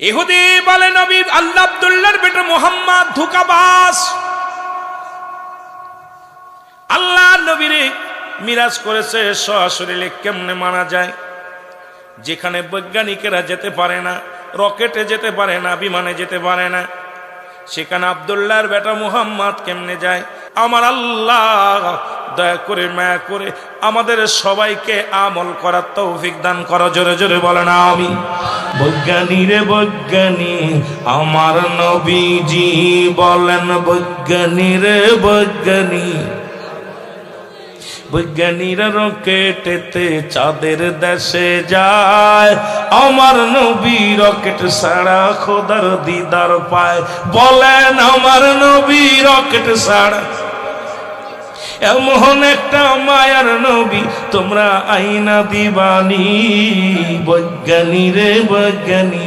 ইহুদি বলে নবী আল্লাহ আব্দুল্লাহর বেটা মুহাম্মদ ধোঁকাবাজ। আল্লাহ নবীরে মিরাজ করেছে সশরীরে, কেমনে মানা যায়? যেখানে বৈজ্ঞানিকেরা যেতে পারে না, রকেটে যেতে পারে না, বিমানে যেতে পারে না, সেখানে আব্দুল্লাহর বেটা মুহাম্মদ কেমনে যায়? আমার আল্লাহ দয়া করে মায়া করে আমাদের সবাইকে আমল করার তৌফিক দান করো। জোরে জোরে বলেন আমিন। বৈজ্ঞানী রে বৈজ্ঞানী আমার নবীজি বলেন, বৈজ্ঞানী রে বৈজ্ঞানী, বৈজ্ঞানীরা রকেটেতে চাঁদের দেশে যায়, আমার নবী রকেট ছাড়া খোদার দিদার পায়। বলেন আমার নবী রকেট ছাড়া, এমন একটা মায়ার নবী তোমরা আইনা দিবানি। বৈজ্ঞানী রে বৈজ্ঞানী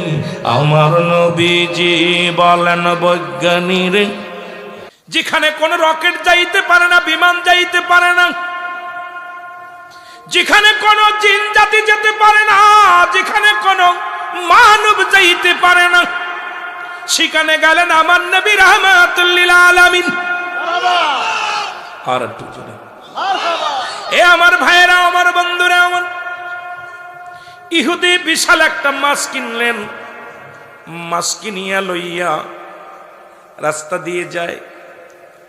আমার নবীজি বলেন, বৈজ্ঞানী রে। যেখানে কোন রকেট যাইতে পারে না, বিমান যাইতে পারে না, যেখানে কোন জিন জাতি যেতে পারে না, যেখানে কোন মানব যাইতে পারে না, সেখানে গেলেন আমার নবী রাহমাতুল লিল আলামিন। আর একটু জোরে এ আমার ভাইয়েরা, আমার বন্ধুরা, আমার ইহুদি বিশাল একটা মাছ কিনলেন। মাছ কিনিয়া লইয়া রাস্তা দিয়ে যায়।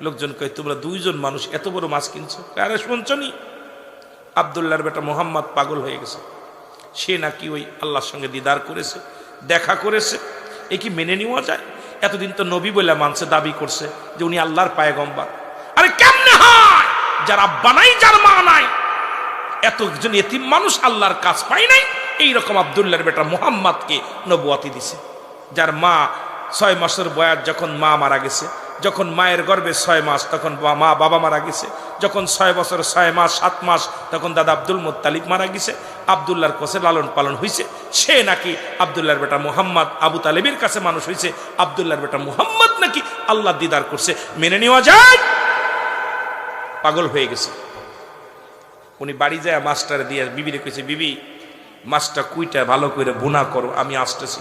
লোকজন কয় তোমরা দুইজন মানুষ এত বড় মাছ কিনছো? আরে শুনছনি আব্দুল্লাহর বেটা মুহাম্মদ পাগল হয়ে গেছে, সে নাকি ওই আল্লাহর সঙ্গে দিদার করেছে, দেখা করেছে। এ কি মেনে নেওয়া যায়? এতদিন তো নবী বলে মানছে, দাবি করছে যে উনি আল্লাহর পয়গম্বর। আরে কেমনে হয়? যার আব্বা নাই, যার মা নাই, এতজন এতিম মানুষ আল্লাহর কাজ পায় নাই, এইরকম আব্দুল্লাহর বেটা মুহাম্মদকে নবুয়াতি দিছে। যার মা 6 মাসের বয়স, যখন মা মারা গেছে, যখন মায়ের গর্ভে 6 মাস, তখন মা বাবা মারা গেছে, যখন 6 বছর 6 মাস 7 মাস, তখন দাদা আব্দুল মুত্তালিব মারা গেছে। আব্দুল্লাহর কাছে লালন পালন হয়েছে। সে নাকি আব্দুল্লাহর বেটা মুহাম্মদ আবু তালেবের কাছে মানুষ হয়েছে। আব্দুল্লাহর বেটা মুহাম্মদ নাকি আল্লাহ দিদার করছে। মেনে নেওয়া যায়? পাগল হয়ে গেছে। উনি বাড়ি যায় মাছটারে দিয়ে বিবিরে কইছে, বিবি মাছটা কুইটা ভালো করে বুনা করো, আমি আসতেছি,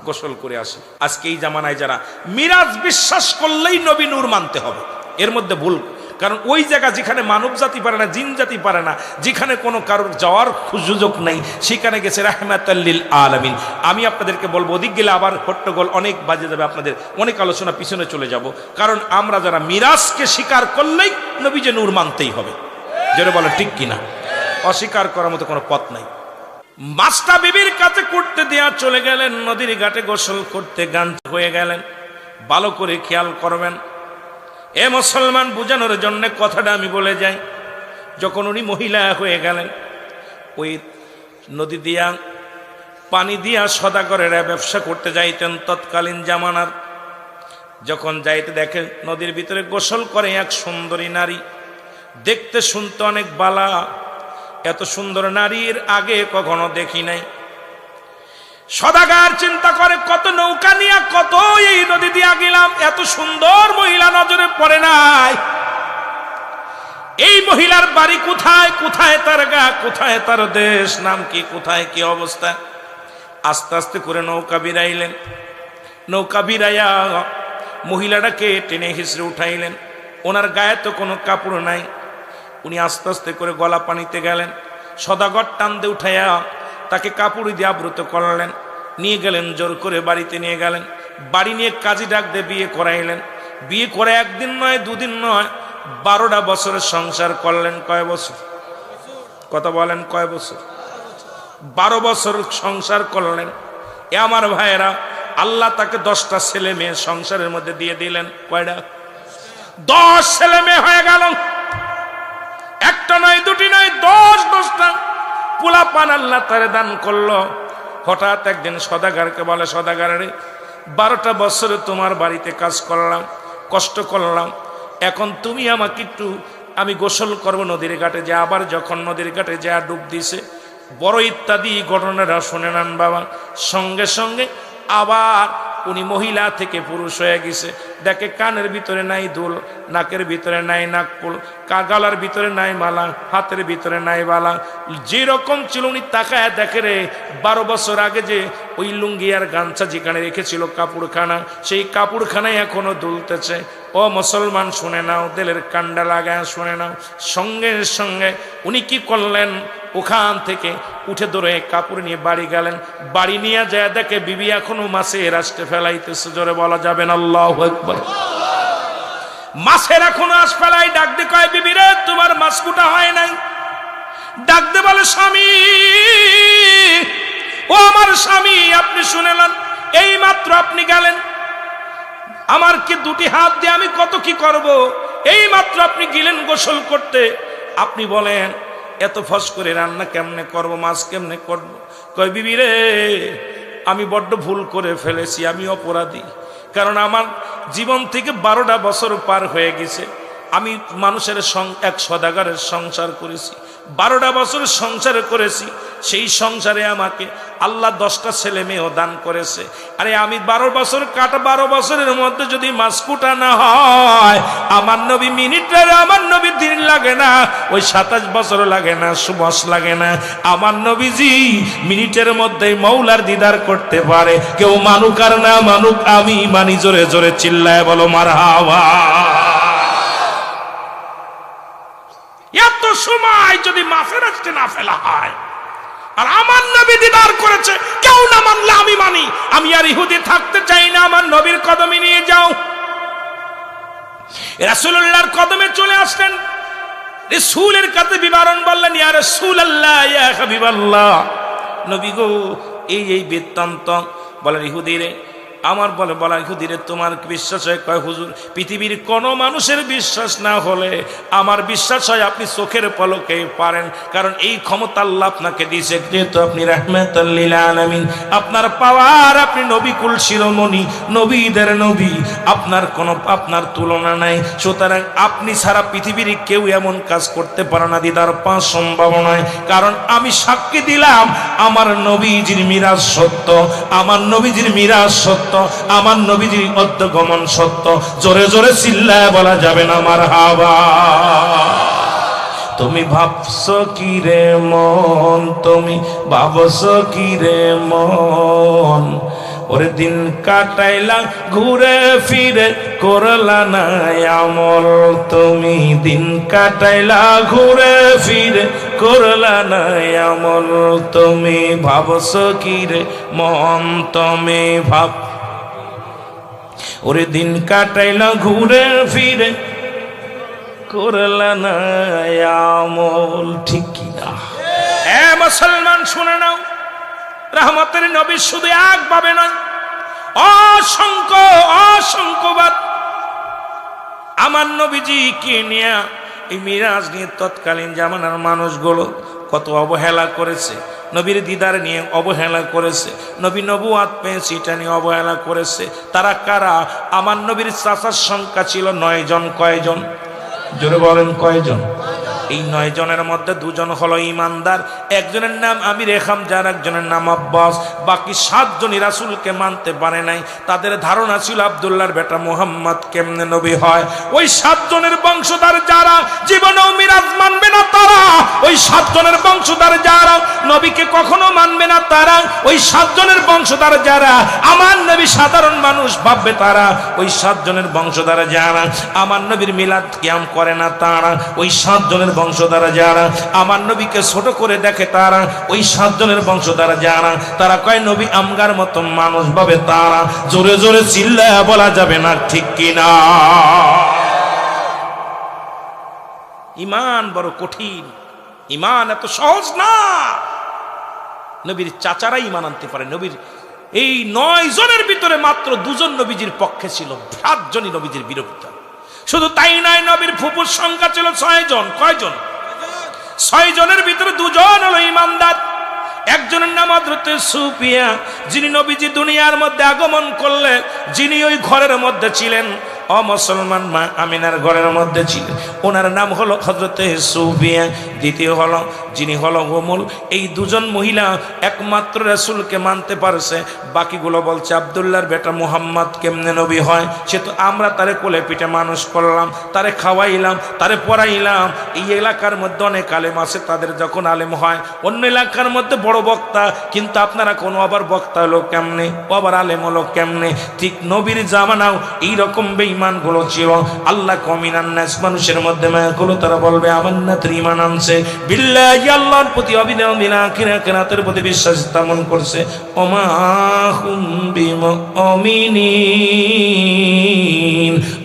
গোসল করে আসি। আজকে এই জামানায় যারা মিরাজ বিশ্বাস করলেই নবী নূর মানতে হবে, এর মধ্যে ভুল। কারণ ওই জায়গা যেখানে মানব জাতি পারে না, জিন জাতি পারে না, যেখানে কোনো কারোর যাওয়ার সুযোগ নেই, সেখানে গেছে রাহমাতাল লিল আলামিন। আমি আপনাদেরকে বলবো, ওদিক গেলে আবার হট্টগোল অনেক বাজে যাবে, আপনাদের অনেক আলোচনা পিছনে চলে যাব। কারণ আমরা যারা মিরাজকে স্বীকার করলেই নবী যে নূর মানতেই হবে। যেটা বলে ঠিক কিনা? অস্বীকার করার মতো কোনো পথ নাই। মাছটা বিবির কাছে করতে দেয়া চলে গেলেন, নদীর ঘাটে গোসল করতে গান হয়ে গেলেন। ভালো করে খেয়াল করবেন, এ মুসলমান, বুঝানোর জন্য কথাটা আমি বলে যাই। যখন উনি মহিলা হয়ে গেলেন, ওই নদী দিয়া পানি দিয়া সদাগরেরা ব্যবসা করতে যাইতেন তৎকালীন জামানার। যখন যাইতে দেখে নদীর ভিতরে গোসল করে এক সুন্দরী নারী, দেখতে শুনতে অনেক বালা। এত সুন্দর নারীর আগে কখনো দেখি নাই। সদাগার চিন্তা করে, কত নৌকা নিয়ে কত এই নদী দিয়া গেলাম, এত সুন্দর মহিলা নজরে পড়ে নাই। এই মহিলার বাড়ি কোথায়, কোথায় তার গা, কোথায় তার দেশ, নাম কি, কোথায় কি অবস্থা। আস্তে আস্তে করে নৌকা বিরাইলেন। নৌকা বিরাইয়া মহিলাটাকে টেনে হিসড়ে উঠাইলেন। ওনার গায়ে তো কোনো কাপড় নাই। উনি আস্তে আস্তে করে গলা পানিতে গেলেন, সদাগর টান দিয়ে উঠাইয়া তাকে কাপড় দিয়ে আবৃত করলেন, নিয়ে গেলেন, জোর করে বাড়িতে নিয়ে গেলেন। বাড়ি নিয়ে কাজী ডাক দিয়ে বিয়ে করাইলেন। বিয়ে করে একদিন নয়, দুদিন নয়, 12টা বছরের সংসার করলেন। কয় বছর? কথা বলেন, কয় বছর? 12 বছর সংসার করলেন। এ আমার ভাইয়েরা, আল্লাহ তাকে 10টা ছেলে মেয়ে সংসারের মধ্যে দিয়ে দিলেন। কয়টা? 10 ছেলে মেয়ে হয়ে গেল। একটা নয়, দুটি নয়, 10টা পোলা পান আল্লাহ তারে দান করলো। হঠাৎ একদিন সদাগারকে বলে, সদাগারে 12টা বছরে তোমার বাড়িতে কাজ করলাম, কষ্ট করলাম, এখন তুমি আমাকে একটু, আমি গোসল করবো নদীর ঘাটে যে। আবার যখন নদীর ঘাটে যা ডুব দিছে, বড় ইত্যাদি ঘটনাটা শুনে নেন বাবা। সঙ্গে সঙ্গে আবার উনি মহিলা থেকে পুরুষ হয়ে গেছে। দেখে কানের ভিতরে নাই দুল, নাকের ভিতরে নাই নাকপুল, গলার ভিতরে নাই মালা, হাতের ভিতরে নাই বালা। যেরকম ছিল উনি তাকায় দেখে রে 12 বছর আগে যে ওই লুঙ্গি আর গামছা যেখানে রেখেছিল কাপড়খানা, সেই কাপড়খানায় এখনো দুলতেছে। ও মুসলমান শুনে নাও, দিলের কান্ডা লাগায় শুনে নাও। সঙ্গে সঙ্গে উনি কি করলেন, ওখান থেকে উঠে ধরে কাপড় নিয়ে বাড়ি গেলেন। বাড়ি নিয়ে যায় দেখে বিবি এখনো মাছের আঁশটে ফেলাইতেছে। জোরে বলা যাবে না আল্লাহু আকবার। মাছের এখনো আঁশ ফেলাই। ডাক দিয়ে কয়, বিবি রে তোমার মাছ কুটা হয় নাই? ডাক দে বলে, স্বামী, ও আমার স্বামী, আপনি শুনেলেন, এই মাত্র আপনি গেলেন, আমার কি দুটি হাত দিয়ে আমি কত কি করব? এই মাত্র আপনি গেলেন গোসল করতে, আপনি বলেন এত ফস করে রান্না কেমনে করব, মাছ কেমনে করব? কয়, বিবি রে আমি বড্ড ভুল করে ফেলেছি, আমি অপরাধী। কারণ আমার জীবন থেকে 12টা বছর পার হয়ে গেছে। আমি মানুষের এক সদাগরের সংসার করেছি, 12টা বছর সংসার করেছি। সেই সংসারে আমাকে আল্লাহ 10টা ছেলে মেয়েও দান করেছে। আরে আমি 12 বছর কাটা, 12 বছরের মধ্যে যদি মাছ কুটা না হয়, আমার নবী মিনিটের, আমার নবী দিন লাগে না, ওই 27 বছর লাগে না, সুবস লাগে না। আমার নবীজি মিনিটের মধ্যে মৌলার দিদার করতে পারে। কেউ মানুক আর না মানুক, আমি মানি। জোরে জোরে চিল্লায় বলো মারহাবা। এত সময় যদি মাফের আসতে না ফেলা হয়, আর আমার নবী দিদার করেছে, কেউ না মানলে আমি মানি। আমি আর ইহুদি থাকতে চাই না, আমার নবীর কদমে নিয়ে যাও। রাসূলুল্লাহর কদমে চলে আসলেন। রাসূলের কাছে বিবরণ বললেন, ইয়া রাসূলুল্লাহ, ইয়া হাবিবাল্লাহ, নবী গো এই বৃত্তান্ত। বলেন, ইহুদিরে আমার বলা ইহুদিরে তোমার বিশ্বাস হয়? কয়, হুজুর পৃথিবীর কোন মানুষের বিশ্বাস না হলে আমার বিশ্বাস হয় আপনি চোখের পলকে পারেন। কারণ এই ক্ষমতা আল্লাহ আপনাকে দিয়েছে, যেহেতু আপনি রাহমাতুল লিল আলামিন, আপনার পাওয়ার, আপনি নবী কুল শিরোমণি, নবীদের নবী, আপনার তুলনা নাই। সুতরাং আপনি সারা পৃথিবীর কেউ এমন কাজ করতে পারে না, দিদার পাওয়া সম্ভব নয়। কারণ আমি সাক্ষী দিলাম আমার নবীজির মিরাজ সত্য, আমার নবীজির মিরাজ সত্য, আমার নবীজির অধ্যগমন সত্য। জোরে জোরে চিল্লায় বলা যাবে না মারহাবা। তুমি ভাবছো কি রে মন, তুমি ভাবছো কি রে মন, ওরে দিন কাটাইলা ঘুরে ফিরে করলা না আমল। তুমি দিন কাটাইলা ঘুরে ফিরে করলা না আমল। তুমি ভাবছো কি রে মন, তুমি ভাব, ওরে দিন কাটাইলা ঘুরে ফিরে করলা না আমল। ঠিক কিনা? মুসলমান শুনে নাও, রহমতের নবী শুধু একভাবে নয়, অসংখ্যবার আমার নবীজি কে নিয়ে, এই মিরাজ নিয়ে তৎকালীন জামানার মানুষগুলো কত অবহেলা করেছে। নবীর দিদার নিয়ে অবহেলা করেছে, নবী নবুয়াত পেয়েছে এটা নিয়ে অবহেলা করেছে। তারা কারা? আমার নবীর চাচার সংখ্যা ছিল 9 জন। কয়জন? জোরে বলেন কয়জন? এই 9 জনের মধ্যে 2 জন হলো ইমানদার, একজনের নাম আমির হামজা, একজনের নাম আব্বাস। বাকি 7 জনই রাসূলকে মানতে পারে নাই। তাদের ধারণা ছিল আব্দুল্লাহর বেটা মুহাম্মদ কেমনে নবী হয়। ওই 7 জনের বংশধর যারা জীবনেও মিরাজ মানবে না, তারা ওই 7 জনের বংশধর যারা নবীকে কখনো মানবে না, তারা ওই 7 জনের বংশধর যারা আমার নবী সাধারণ মানুষ ভাববে, তারা ওই 7 জনের বংশধর যারা আমার নবীর মিলাদ কিয়াম করে না, তারা ওই 7 জনের বংশধর যারা আমার নবীকে ছোট করে দেখে, তারা ওই 7 জনের বংশধর যারা তারা কয় নবী আমগার মতো মানুষ ভাবে, তারা। জোরে জোরে চিল্লায়া বলা যাবে না ঠিক কিনা? ইমান বড় কঠিন, ইমান এত সহজ না। নবীর চাচারা ইমান আনতে পারে। নবীর এই 9 জনের ভিতরে মাত্র 2 জন নবীজির পক্ষে ছিল, 7 জনই নবীজির বিরোধিতা। শুধু তাই নয়, নবীর ফুপুর সংখ্যা ছিল 6 জন। কয়জন? 6 জনের ভিতরে 2 জন হলো ইমানদার। একজনের নাম হযরত সুফিয়া, যিনি নবীজি দুনিয়ার মধ্যে আগমন করলেন, যিনি ওই ঘরের মধ্যে ছিলেন, মুসলমান মা আমিনার ঘরের মধ্যে ছিলেন, ওনার নাম হলো হযরত সুফিয়া। দ্বিতীয় হলো যিনি হলো গোমল। এই দুজন মহিলা একমাত্র রাসূলকে মানতে পারছে। বাকিগুলো বলছে আব্দুল্লাহর বেটা মুহাম্মদ কেমনে নবী হয়? সে তো আমরা তারে কোলে পিঠে মানুষ করলাম, তারে খাওয়াইলাম, তারে পড়াইলাম। এই এলাকার মধ্যে অনেক আলেম আছে, তাদের যখন আলেম হয় অন্য এলাকার মধ্যে বড় বক্তা, কিন্তু আপনারা কোনো আবার বক্তা হলো কেমনে, আবার আলেম হলো কেমনে? ঠিক নবীর জামানাও এইরকম বেঈমানগুলো ছিল। আল্লাহ কমিনান নাস, মানুষের মধ্যে মায়া করলো, তারা বলবে আমান্নাত ঈমান আনছে, বিল্লাহি আল্লাহর প্রতি অবিনাম আখিরাতের প্রতি বিশ্বাস স্থাপন করছে। ওমা হুম বিমুমিনিন,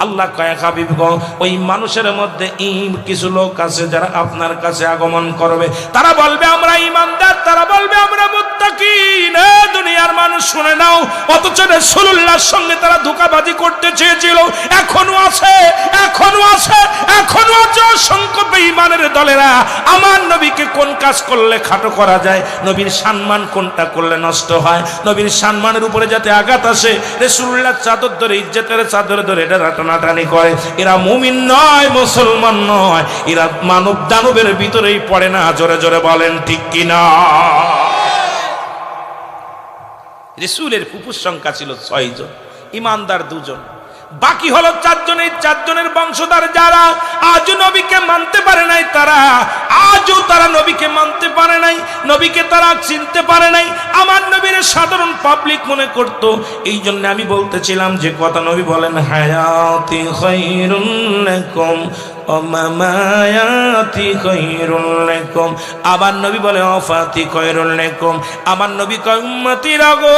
আল্লাহ কয় হাবিব গো, ওই মানুষের মধ্যে কিছু লোক আছে যারা আপনার কাছে আগমন করবে, তারা বলবে আমরা ঈমানদার, তারা বলবে আমরা মুত্তাকিন। দুনিয়ার মানুষ শুনে নাও, অথচ রাসূলুল্লাহর সঙ্গে তারা ধোঁকাবাজি করতে চেয়েছিল, এখনো আছে, এখনো আছে, এখনো আছে অসংখ্য বেঈমানের দলেরা। আমার নবীকে কোন কাজ করলে খাটো করা যায়, নবীর সম্মান কোনটা করলে নষ্ট হয়, নবীর সম্মানের উপরে যাতে আঘাত আসে, রাসূলুল্লাহ চাদর ধরে, ইজ্জতের চাদর ধরে এটা টানাটানি করে, এরা মুমিন নয়, মুসলমান নয়, এরা মানব দানবের ভিতরেই পড়ে না। জোরে জোরে বলেন ঠিক কিনা? রাসূলের ফুফুর সংখ্যা ছিল 6 জন, ঈমানদার 2 জন, বাকি হলো 4 জন। এই 4 জনের বংশধর যারা আজও নবীকে মানতে পারে নাই, তারা আজও তারা নবীকে মানতে পারে নাই, নবীকে তারা চিনতে পারে নাই। আমার নবীর সাধারণ পাবলিক মনে করত। এই জন্য আমি বলতেছিলাম যে কথা, নবী বলেন হায়াতি খায়রুল লাকুম ওয়া মামায়াতি খায়রুল লাকুম। আবার নবী বলে ওয়াফাতি খায়রুল লাকুম। আমার নবী কয় উম্মতিরা গো,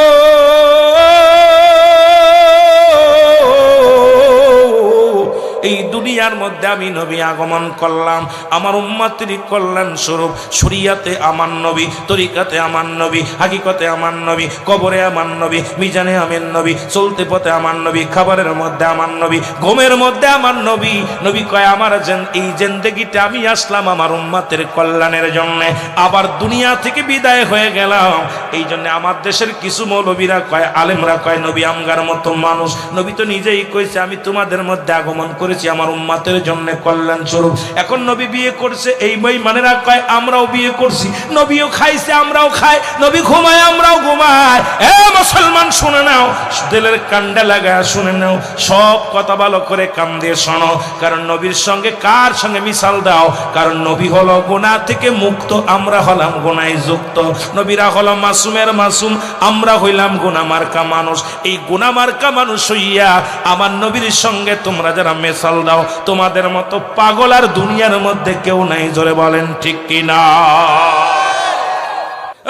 এই দুনিয়ার মধ্যে আমি নবী আগমন করলাম আমার উম্মতের কল্যাণ স্বরূপ। শরীয়তে আমার নবী, তরিকাতে আমার নবী, হাকিকতে আমার নবী, কবরে আমার নবী, মিজানে আমার নবী, চলতে পথে আমার নবী, খাবারের মধ্যে আমার নবী, ঘুমের মধ্যে আমার নবী। নবী কয় আমার এই জিন্দেগিতে আমি আসলাম আমার উম্মতের কল্যাণের জন্য, আবার দুনিয়া থেকে বিদায় হয়ে গেলাম। এই জন্য আমার দেশের কিছু মৌলবীরা কয়, আলেমরা কয় নবী আমগার মতো মানুষ। নবী তো নিজেই কইছে আমি তোমাদের মধ্যে আগমন করেছি আমার উম্মতের জন্য কল্যাণ স্বরূপ। এখন নবী বিয়ে করছে, এই বেঈমানেরা কয় আমরাও বিয়ে করছি, নবীও খাইছে আমরাও খাই, নবী ঘুমায় আমরাও ঘুমাই। এ মুসলমান শুনে নাও, দিলের কান্ডা লাগায় শুনে নাও, সব কথা ভালো করে কান দিয়ে শোনো। কারণ নবীর সঙ্গে কার সঙ্গে মিশাল দাও? কারণ নবী হলো গুনাহ থেকে মুক্ত, আমরা হলাম গুনায় যুক্ত। নবীরা হলো মাসুমের মাসুম, আমরা হইলাম গুনাহ মার্কা মানুষ। এই গুনাহ মার্কা মানুষ হইয়া আমার নবীর সঙ্গে তোমরা যারা মিশাল দাও, তোমাদের মতো পাগল আর দুনিয়ার মধ্যে কেউ নাই। জোরে বলেন ঠিক কিনা?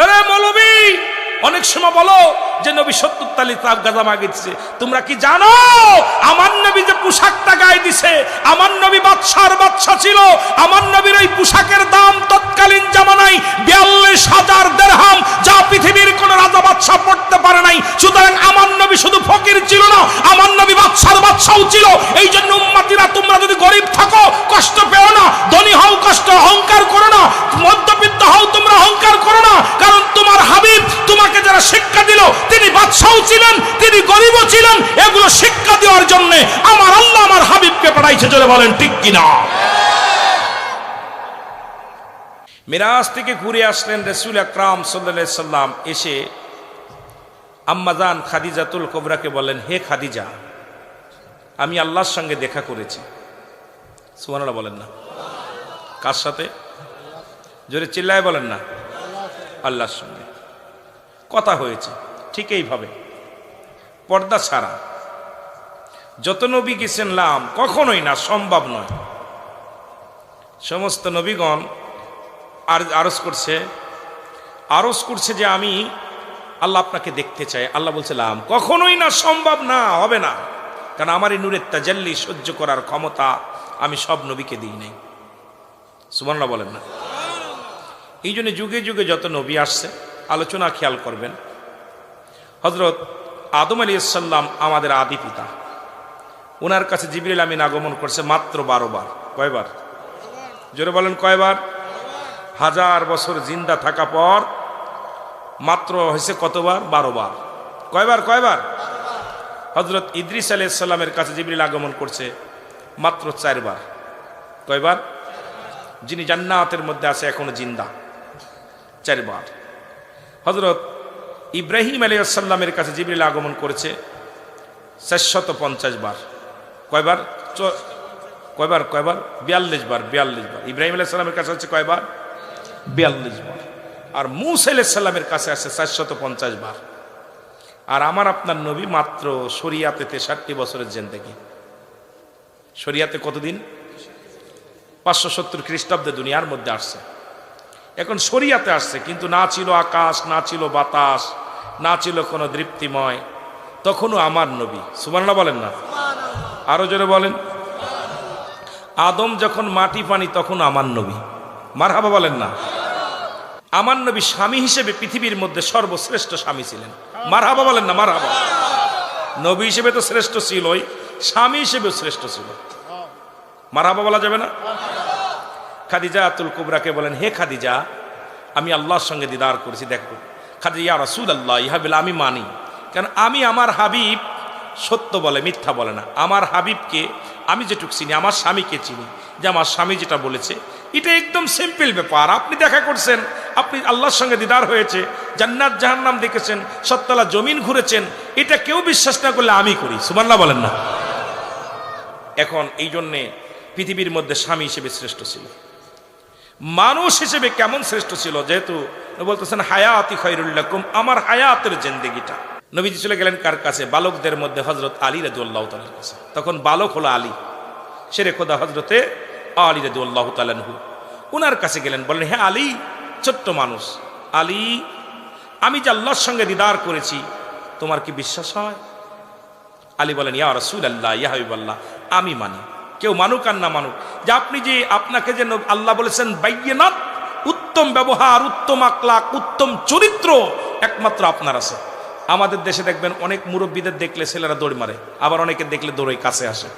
আরে মৌলবী, অনেক সময় বলো যে নবী 70 তালি তাপ গাজা মাগিছে। তোমরা কি জানো আমার নবী যে পোশাকটা গায়ে দিছে, আমার নবী বাদশার বাদশা ছিল, আমার নবীর ওই পোশাকের দাম তৎকালীন জামানায় 42,000 দিরহাম, যা পৃথিবীর কোন রাজা বাদশা পড়তে পারে নাই। সুতরাং আমার নবী শুধু ফকির ছিল না, আমার নবী বাদশার বাদশাও ছিল। এই জন্য উম্মতিরা তোমরা যদি গরিব থাকো কষ্ট পেও না, ধনী হও কষ্ট অহংকার করো না, মধ্যবিত্ত হও তোমরা অহংকার করো না। কারণ তোমার হাবিব তোমাকে যারা শিক্ষা দিল, তিনি বাদশাও ছিলেন, তিনি গরিবও ছিলেন। এগুলো শিক্ষা দেওয়ার জন্য আমার আল্লাহ আমার হাবিবকে পাঠাইছে। জোরে বলেন ঠিক কিনা? মিরাজ থেকে ঘুরে আসলেন রাসূল আকরাম সাল্লাল্লাহু আলাইহি সাল্লাম। এসে আম্মাজান খাদিজাতুল কুবরাকে বলেন, হে খাদিজা, আমি আল্লাহর সঙ্গে দেখা করেছি। সুবহানাল্লাহ বলেন না? কার সাথে? জোরে চিল্লায় বলেন না? আল্লাহর সঙ্গে কথা হয়েছে। ঠিক এইভাবে পর্দা ছাড়া যত নবী গেছেন লাম, কখনোই না, সম্ভব নয়। সমস্ত নবীগণ আরজ করছে যে আমি আল্লাহ আপনাকে দেখতে চাই। আল্লাহ বলছে লাম, কখনোই না, সম্ভব না, হবে না। কারণ আমার এই নূরের তাজাল্লি সহ্য করার ক্ষমতা আমি সব নবীকে দিই নাই। সুবহানাল্লাহ বলেন না? এই জন্য যুগে যুগে যত নবী আসছে, আলোচনা খেয়াল করবেন। হযরত আদম আলাইহিস সালাম আমাদের আদি পিতা, ওনার কাছে জিবরিল আমিন আগমন করছে মাত্র 12 বার। কয়বার? জোরে বলেন কয়বার? 1000 বছর জিন্দা থাকা পর মাত্র হয়েছে কতবার? 12 বার। কয়বার? কয়বার? হযরত ইদ্রিস আলাইহিস সালামের কাছে জিবরিল আগমন করছে মাত্র 4 বার। কয়বার? যিনি জান্নাতের মধ্যে আছে এখনো জিন্দা। 4 বার। হযরত ইব্রাহিম আলাইহিস সালামের কাছে জিবরিল আগমন করেছে 450 বার। কয়বার? কয়বার? 42 বার। 42 বার। ইব্রাহিম আলাইহিস সালামের কাছে আছে কয়বার? 42 বার। আর মূসা আলাইহিস সালামের কাছে আছে 450 বার। আর আমার আপনার নবী মাত্র শরিয়াতে 63 বছরের জিন্দেগি। শরিয়াতে কতদিন? 570 খ্রিস্টাব্দে দুনিয়ার মধ্যে আসছে। এখন শরিয়াতে আসছে, কিন্তু না ছিল আকাশ, না ছিল বাতাস, না ছিল কোনো দৃপ্তিময়, তখনও আমার নবী। সুবহানাল্লাহ বলেন না? আরো জোরে বলেন। আদম যখন মাটি পানি তখন আমার নবী। মারহাবা বলেন না? আমার নবী স্বামী হিসেবে পৃথিবীর মধ্যে সর্বশ্রেষ্ঠ স্বামী ছিলেন। মারহাবা বলেন না? মারহাবা। নবী হিসেবে তো শ্রেষ্ঠ ছিলই, স্বামী হিসেবে শ্রেষ্ঠ ছিল। মারহাবা বলা যাবে না? খাদিজা আতুল কুবরাকে বলেন, হে খাদিজা, আমি আল্লাহর সঙ্গে দিদার করেছি। দেখো খাদিজা, ইয়া রাসূলুল্লাহ, ইহা বলে আমি মানি, কারণ আমি আমার হাবিব সত্য বলে, মিথ্যা বলে না। আমার হাবিবকে আমি যেটুক চিনি, আমার স্বামীকে চিনি, যে আমার স্বামী যেটা বলেছে এটা একদম সিম্পল ব্যাপার। আপনি দেখা করছেন, আপনি আল্লাহর সঙ্গে দিদার হয়েছে, জান্নাত জাহান্নাম দেখেছেন, সত্তলা জমিন ঘুরেছেন, এটা কেউ বিশ্বাস না করলে আমি করি। সুবহানাল্লাহ বলেন না? এখন এই জন্যে পৃথিবীর মধ্যে স্বামী হিসেবে শ্রেষ্ঠ ছিল। মানুষ হিসেবে কেমন শ্রেষ্ঠ ছিল? যেহেতু বলতেছেন হায়াতি খায়রুল লাকুম, আমার হায়াতের জিন্দেগিটা। নবীজি চলে গেলেন কার কাছে? বালকদের মধ্যে হযরত আলী রাদিয়াল্লাহু তাআলার কাছে। তখন বালক হলো আলী, শেরে খোদা হযরতে আলী রাদিয়াল্লাহু তাআলা আনহু। উনার কাছে গেলেন, বললেন, হে আলী, ছোট্ট মানুষ আলী, আমি যে আল্লাহর সঙ্গে দিদার করেছি, তোমার কি বিশ্বাস হয়? আলী বলেন, ইয়া রাসূলুল্লাহ, ইয়া হাবিবাল্লাহ, আমি মানি। কেউ মানুক আর না মানুক, যে আপনি যে আপনাকে যে আল্লাহ বলেছেন বাইয়িনাত, উত্তম ব্যবহার, উত্তম আখলাক, উত্তম চরিত্র একমাত্র আপনার আছে। আমাদের দেশে দেখবেন অনেক মুরব্বীদের দেখলে ছেলেরা দৌড় মারে, আবার অনেকে দেখলে দৌড়ে কাছে আসে।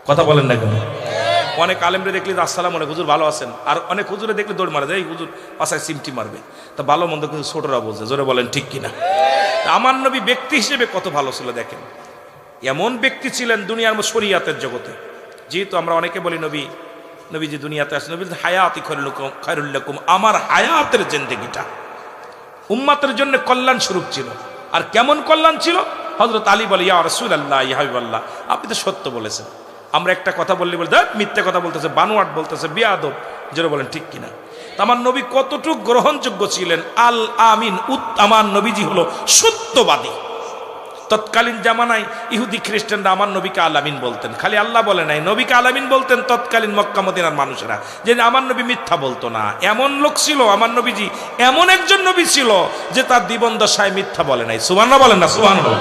কথা বলেন না কেন? অনেক আলেমরে দেখলে আসসালামু আলাইকুম হুজুর ভালো আছেন, আর অনেক হুজুরে দেখলে দৌড় মারে, এই হুজুর পাশায় সিমটি মারবে। তা ভালো মন্দ কিন্তু ছোটরা বলছে, জোরে বলেন ঠিক কিনা? আমার নবী ব্যক্তি হিসেবে কত ভালো ছিল দেখেন। এমন ব্যক্তি ছিলেন দুনিয়ার শরিয়াতের জগতে। যেহেতু আমরা অনেকে বলি নবীজি দুনিয়াতে আসেন, নবী হায়াতি খায়রুল লাকুম, আমার হায়াতের জিন্দেগিটা উম্মতের জন্য কল্যাণ স্বরূপ ছিল। আর কেমন কল্যাণ ছিল? হযরত আলী বলে, ইয়া রাসূলুল্লাহ, ইয়া হাবিবাল্লাহ, আপনি তো সত্য বলেছেন। আমরা একটা কথা বললে বলে মিথ্যে কথা বলতেছে, বানোয়াট বলতেছে, বিয়াদব। যেটা বলেন ঠিক কিনা? আমার নবী কতটুকু গ্রহণযোগ্য ছিলেন। আল আমিন, আমার নবীজি হলো সত্যবাদী। তৎকালীন জামানায় ইহুদি খ্রিস্টানরা আমার নবীকে আলামিন বলতেন, খালি আল্লাহ বলে নাই, নবীকে আলামিন বলতেন তৎকালীন মক্কা মদিনার মানুষেরা, যে আমার নবী মিথ্যা বলতো না। এমন লোক ছিল আমার নবীজি, এমন একজন নবী ছিল যে তার জীবন দশায় মিথ্যা বলে নাই। সুবহানাল্লাহ বলেন না? সুবহানাল্লাহ।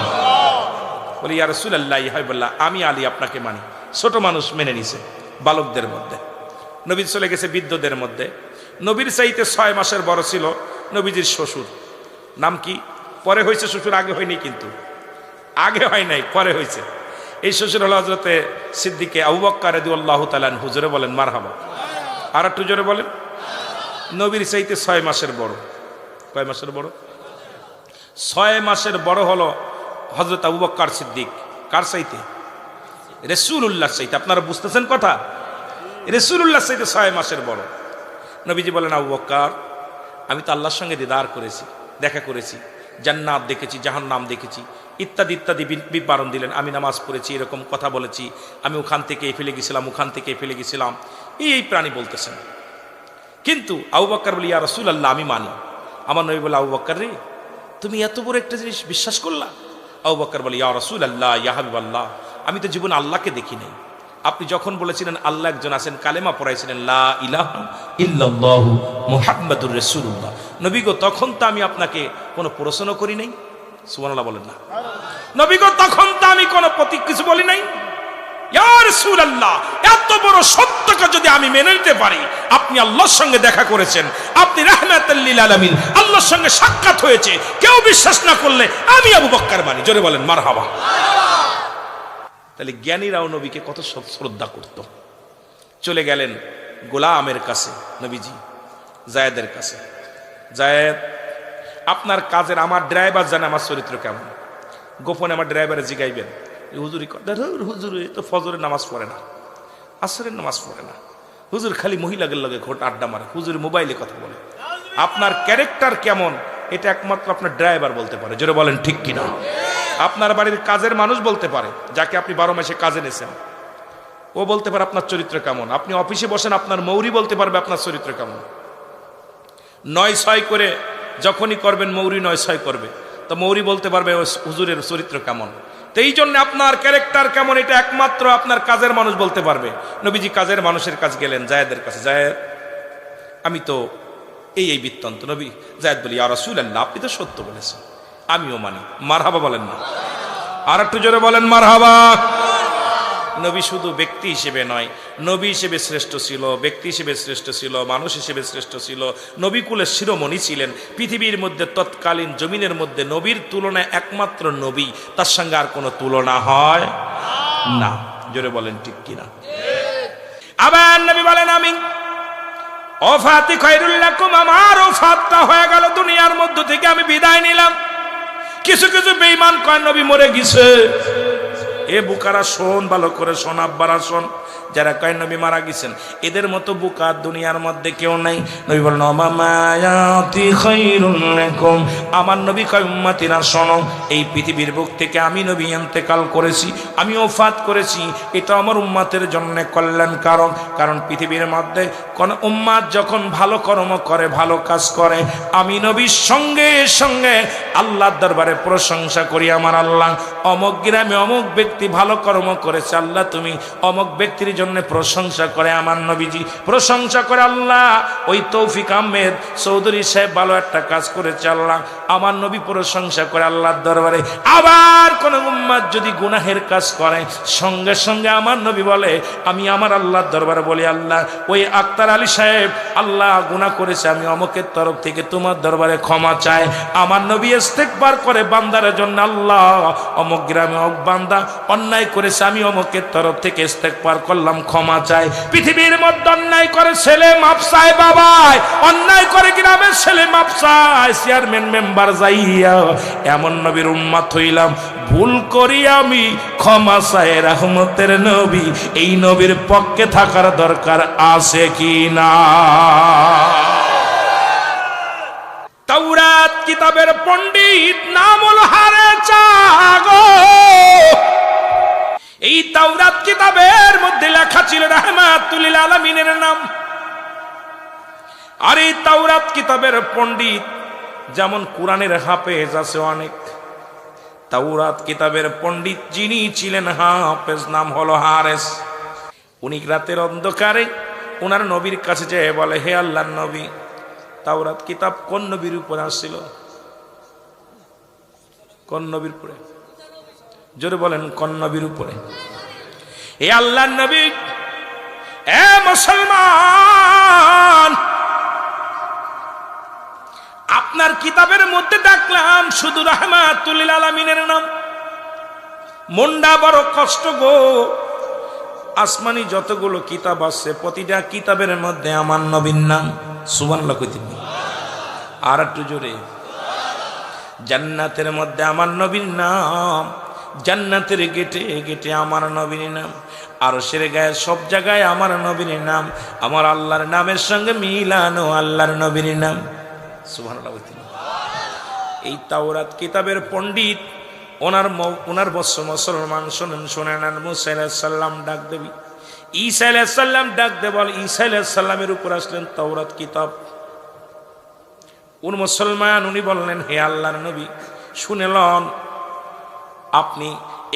বলি, ইয়া রাসূলুল্লাহ, ইয়া হাবিবাল্লাহ, আমি আলী আপনাকে মানি। ছোট মানুষ মেনে নিছে বালকদের মধ্যে। নবী চলে গেছে বৃদ্ধদের মধ্যে। নবীর চাইতে 6 মাসের বড় ছিল নবীজির শ্বশুর। নাম কি? পরে হয়েছে শ্বশুর, আগে হয়নি, কিন্তু আগে হয় নাই, পরে হয়েছে। এই শ্বশুর হলো হযরতে সিদ্দিকে আবু বকর রাদিয়াল্লাহু তাআলা আনহু। জোরে বলেন মারহাবা। আর একটু জোরে বলেন। নবীর চাইতে 6 মাসের বড়। কয় মাসের বড়? 6 মাসের বড় হলো হযরত আবু বকর সিদ্দিক। কার চাইতে? রাসূলুল্লাহ চাইতে। আপনারা বুঝতেছেন কথা? রাসূলুল্লাহ চাইতে 6 মাসের বড়। নবীজি বলেন, আবু বকর, আমি তো আল্লাহর সঙ্গে দিদার করেছি, দেখা করেছি, জান্নাত দেখেছি, জাহান্নাম দেখেছি, ইত্যাদি ইত্যাদি বিবরণ দিলেন। আমি নামাজ পড়েছি, এরকম কথা বলেছি, আমি ওখান থেকে ফেলে গেছিলাম, ওখান থেকে ফেলে গেছিলাম, এই প্রাণী বলতেছেন। কিন্তু আবু বকর বলি, ইয়া রাসূলুল্লাহ, আমি মানি। আমার নবী বলে, আবু বকর রে, তুমি এত বড় একটা জিনিস বিশ্বাস করলা? আবু বকর বলে, ইয়া রাসূলুল্লাহ, ইয়া হাবিবাল্লাহ, আমি তো জীবনে আল্লাহকে দেখি নাই। আপনি যখন বলেছিলেন আল্লাহ একজন আছেন, কালেমা পড়াইছিলেন লা ইলাহা ইল্লাল্লাহু মুহাম্মাদুর রাসূলুল্লাহ, নবী গো, তখন তো আমি আপনাকে কোনো প্রশ্ন করি নাই। সুবহানাল্লাহ বলেন না? নবী গো, তখন তো আমি কোনো প্রতি কিছু বলি নাই। ইয়া রাসূলুল্লাহ, এত বড় সত্যকে যদি আমি মেনে নিতে পারি, আপনি আল্লাহর সঙ্গে দেখা করেছেন, আপনি রাহমাতুল লিল আলামিন, আল্লাহর সঙ্গে সাক্ষাৎ হয়েছে, কেউ বিশ্বাস না করলে আমি আবু বকর মানি। জোরে বলেন মারহাবা। তাহলে জ্ঞানীরাও নবীকে কত শ্রদ্ধা করত। চলে গেলেন গোলামের কাছে নবীজি, জায়েদের কাছে। জায়েদ, আপনার কাজের, আমার ড্রাইভার জানে আমার চরিত্র কেমন। গোপনে আমার ড্রাইভারে জিগাইবেন, হুজুরি হুজুর তো ফজরের নামাজ পড়ে না, আসরের নামাজ পড়ে না, হুজুর খালি মহিলাদের লগে ঘোট আড্ডা মারে, হুজুর মোবাইলে কথা বলে, আপনার ক্যারেক্টার কেমন এটা একমাত্র আপনার ড্রাইভার বলতে পারে। জোরে বলেন ঠিক কিনা? আপনার বাড়ির কাজের মানুষ বলতে পারে, যাকে আপনি 12 মাসে কাজে নিয়েছেন, ও বলতে পারে আপনার চরিত্র কেমন। আপনি অফিসে বসেন, আপনার মৌরি বলতে পারবে আপনার চরিত্র কেমন। 9-6 করে যখনই করবেন মৌরি 9-6 করবে, তো মৌরি বলতে পারবে হুজুরের চরিত্র কেমন। তো এই জন্য আপনার ক্যারেক্টার কেমন এটা একমাত্র আপনার কাজের মানুষ বলতে পারবে। নবীজি কাজের মানুষের কাছে গেলেন, জায়েদের কাছে, জায়েদ আমি তো এই বৃত্তান্ত। নবী জায়েদ বলি, ইয়া রাসূলুল্লাহ, আপনি তো সত্য বলেছেন, আমিও মানি। মারহাবা বলেন না? আর একটু জোরে বলেন মারহাবা। নবী শুধু ব্যক্তি হিসেবে নয়, নবী হিসেবে শ্রেষ্ঠ ছিল, ব্যক্তি হিসেবে শ্রেষ্ঠ ছিল, মানুষ হিসেবে শ্রেষ্ঠ ছিল। নবী কুলের শিরোমণি ছিলেন। পৃথিবীর মধ্যে তৎকালীন জমিনের মধ্যে নবীর তুলনায় একমাত্র নবী, তার সঙ্গে আর কোনো তুলনা হয় না। জোরে বলেন ঠিক কিনা? আবার নবী বলেন, আমি ওফাতি খায়রুল লাকুম, আমার ওফাতটা হয়ে গেল, দুনিয়ার মধ্য থেকে আমি বিদায় নিলাম। কিছু কিছু বেঈমান কয় নবী মরে গেছে। এ বুকারা শোন, ভালো করে শোন, আব্বারা শোন, যারা কয় নবী মারা গেছেন, এদের মতো বুকা দুনিয়ার মধ্যে কেউ নাই। নবী বলেন, মায়াতি খায়রুল লাকুম, আমার নবী কয় উম্মতিরা শোনো, এই পৃথিবীর বুক থেকে আমি নবী ইন্তেকাল করেছি, আমি ওফাত করেছি, এটা আমার উম্মতের জন্য কল্যাণ কারণ। কারণ পৃথিবীর মধ্যে কোন উম্মত যখন ভালো কর্ম করে, ভালো কাজ করে, আমি নবীর সঙ্গে সঙ্গে আল্লাহর দরবারে প্রশংসা করি, আমার আল্লাহ অমুক গ্রামে অমুক ব্যক্তি ভালো কর্ম করেছে, আল্লাহ তুমি অমুক ব্যক্তির জন্য প্রশংসা করে। আমার নবীজি প্রশংসা করে, আল্লাহ ওই তৌফিক আহমেদ চৌধুরী সাহেব ভালো একটা কাজ করেছে, আল্লাহ আমার নবী প্রশংসা করে আল্লাহর দরবারে। আবার কোন উম্মত যদি গুনাহের কাজ করে, সঙ্গে সঙ্গে আমার নবী বলে, আমি আমার আল্লাহর দরবারে বলি, আল্লাহ ওই আক্তার আলী সাহেব আল্লাহ গুনাহ করেছে, আমি অমুকের তরফ থেকে তোমার দরবারে ক্ষমা চাই। আমার নবী ইস্তেগফার করে বান্দার জন্য, আল্লাহ অমুক গ্রামে অমুক বান্দা অন্যায় করেছে, আমি অমুকের তরফ থেকে ইস্তেগফার করলাম, ক্ষমা চাই। পৃথিবীর মধ্যে অন্যায় করে ছেলে মাপ চায়, বাবাই অন্যায় করে গ্রামের ছেলে মাপ চায়, চেয়ারম্যান মেম্বার যাইয়া, এমন নবীর উম্মত হইলাম, ভুল করি আমি ক্ষমা চাই রহমতের নবী, এই নবীর পক্ষে থাকার দরকার আছে কি না? তাওরাত কিতাবের পণ্ডিত নাম হলো হারেচা গো। এই তাওরাত কিতাবের মধ্যে লেখা ছিল রাহমাতুল লিল আলামিনের নাম। আর এই তাওরাত কিতাবের পণ্ডিত যেমন কোরআনের হাফেজ আছে অনেক, তাওরাত কিতাবের পণ্ডিত যিনি ছিলেন হাফেজ, নাম হলো হারেস। উনি রাতের অন্ধকারে ওনার নবীর কাছে যেয়ে বলে, হে আল্লাহর নবী, তাওরাত কিতাব কোন নবীর উপরে আসছিল? কোন নবীর উপরে? জোরে বলেন, কোন নবীর উপরে? হে আল্লাহর নবী, এ মুসলমান, আপনার কিতাবের মধ্যে দেখলাম শুধু রাহমাতুল লিল আলামিনের নাম। মনটা বড় কষ্ট গো। আসমানি যতগুলো কিতাব আছে প্রতিটা কিতাবের মধ্যে আমার নবীর নাম। সুবহানাল্লাহ কইতে। আর একটু জোরে। জান্নাতের মধ্যে আমার নবীর নাম, জান্নাতের গেটে গেটে আমার নবীর নাম, আরশের গায়ে সব জায়গায় আমার নবীর নাম, আমার আল্লাহর নামের সঙ্গে মিলানো আল্লাহর নবীর নাম। সুবহানাল্লাহ। এই তাওরাত কিতাবের পণ্ডিত ওনার মুসলমান শোনেন, মুসা আলাইহিস সালাম ডাক দেবি, ঈসা আলাইহিস সালাম ডাক দে বল, ঈসা আলাইহিস সালামের উপর আসলেন তাওরাত কিতাব। উনি মুসলমান, উনি বললেন, হে আল্লাহর নবী শুনেলন, আপনি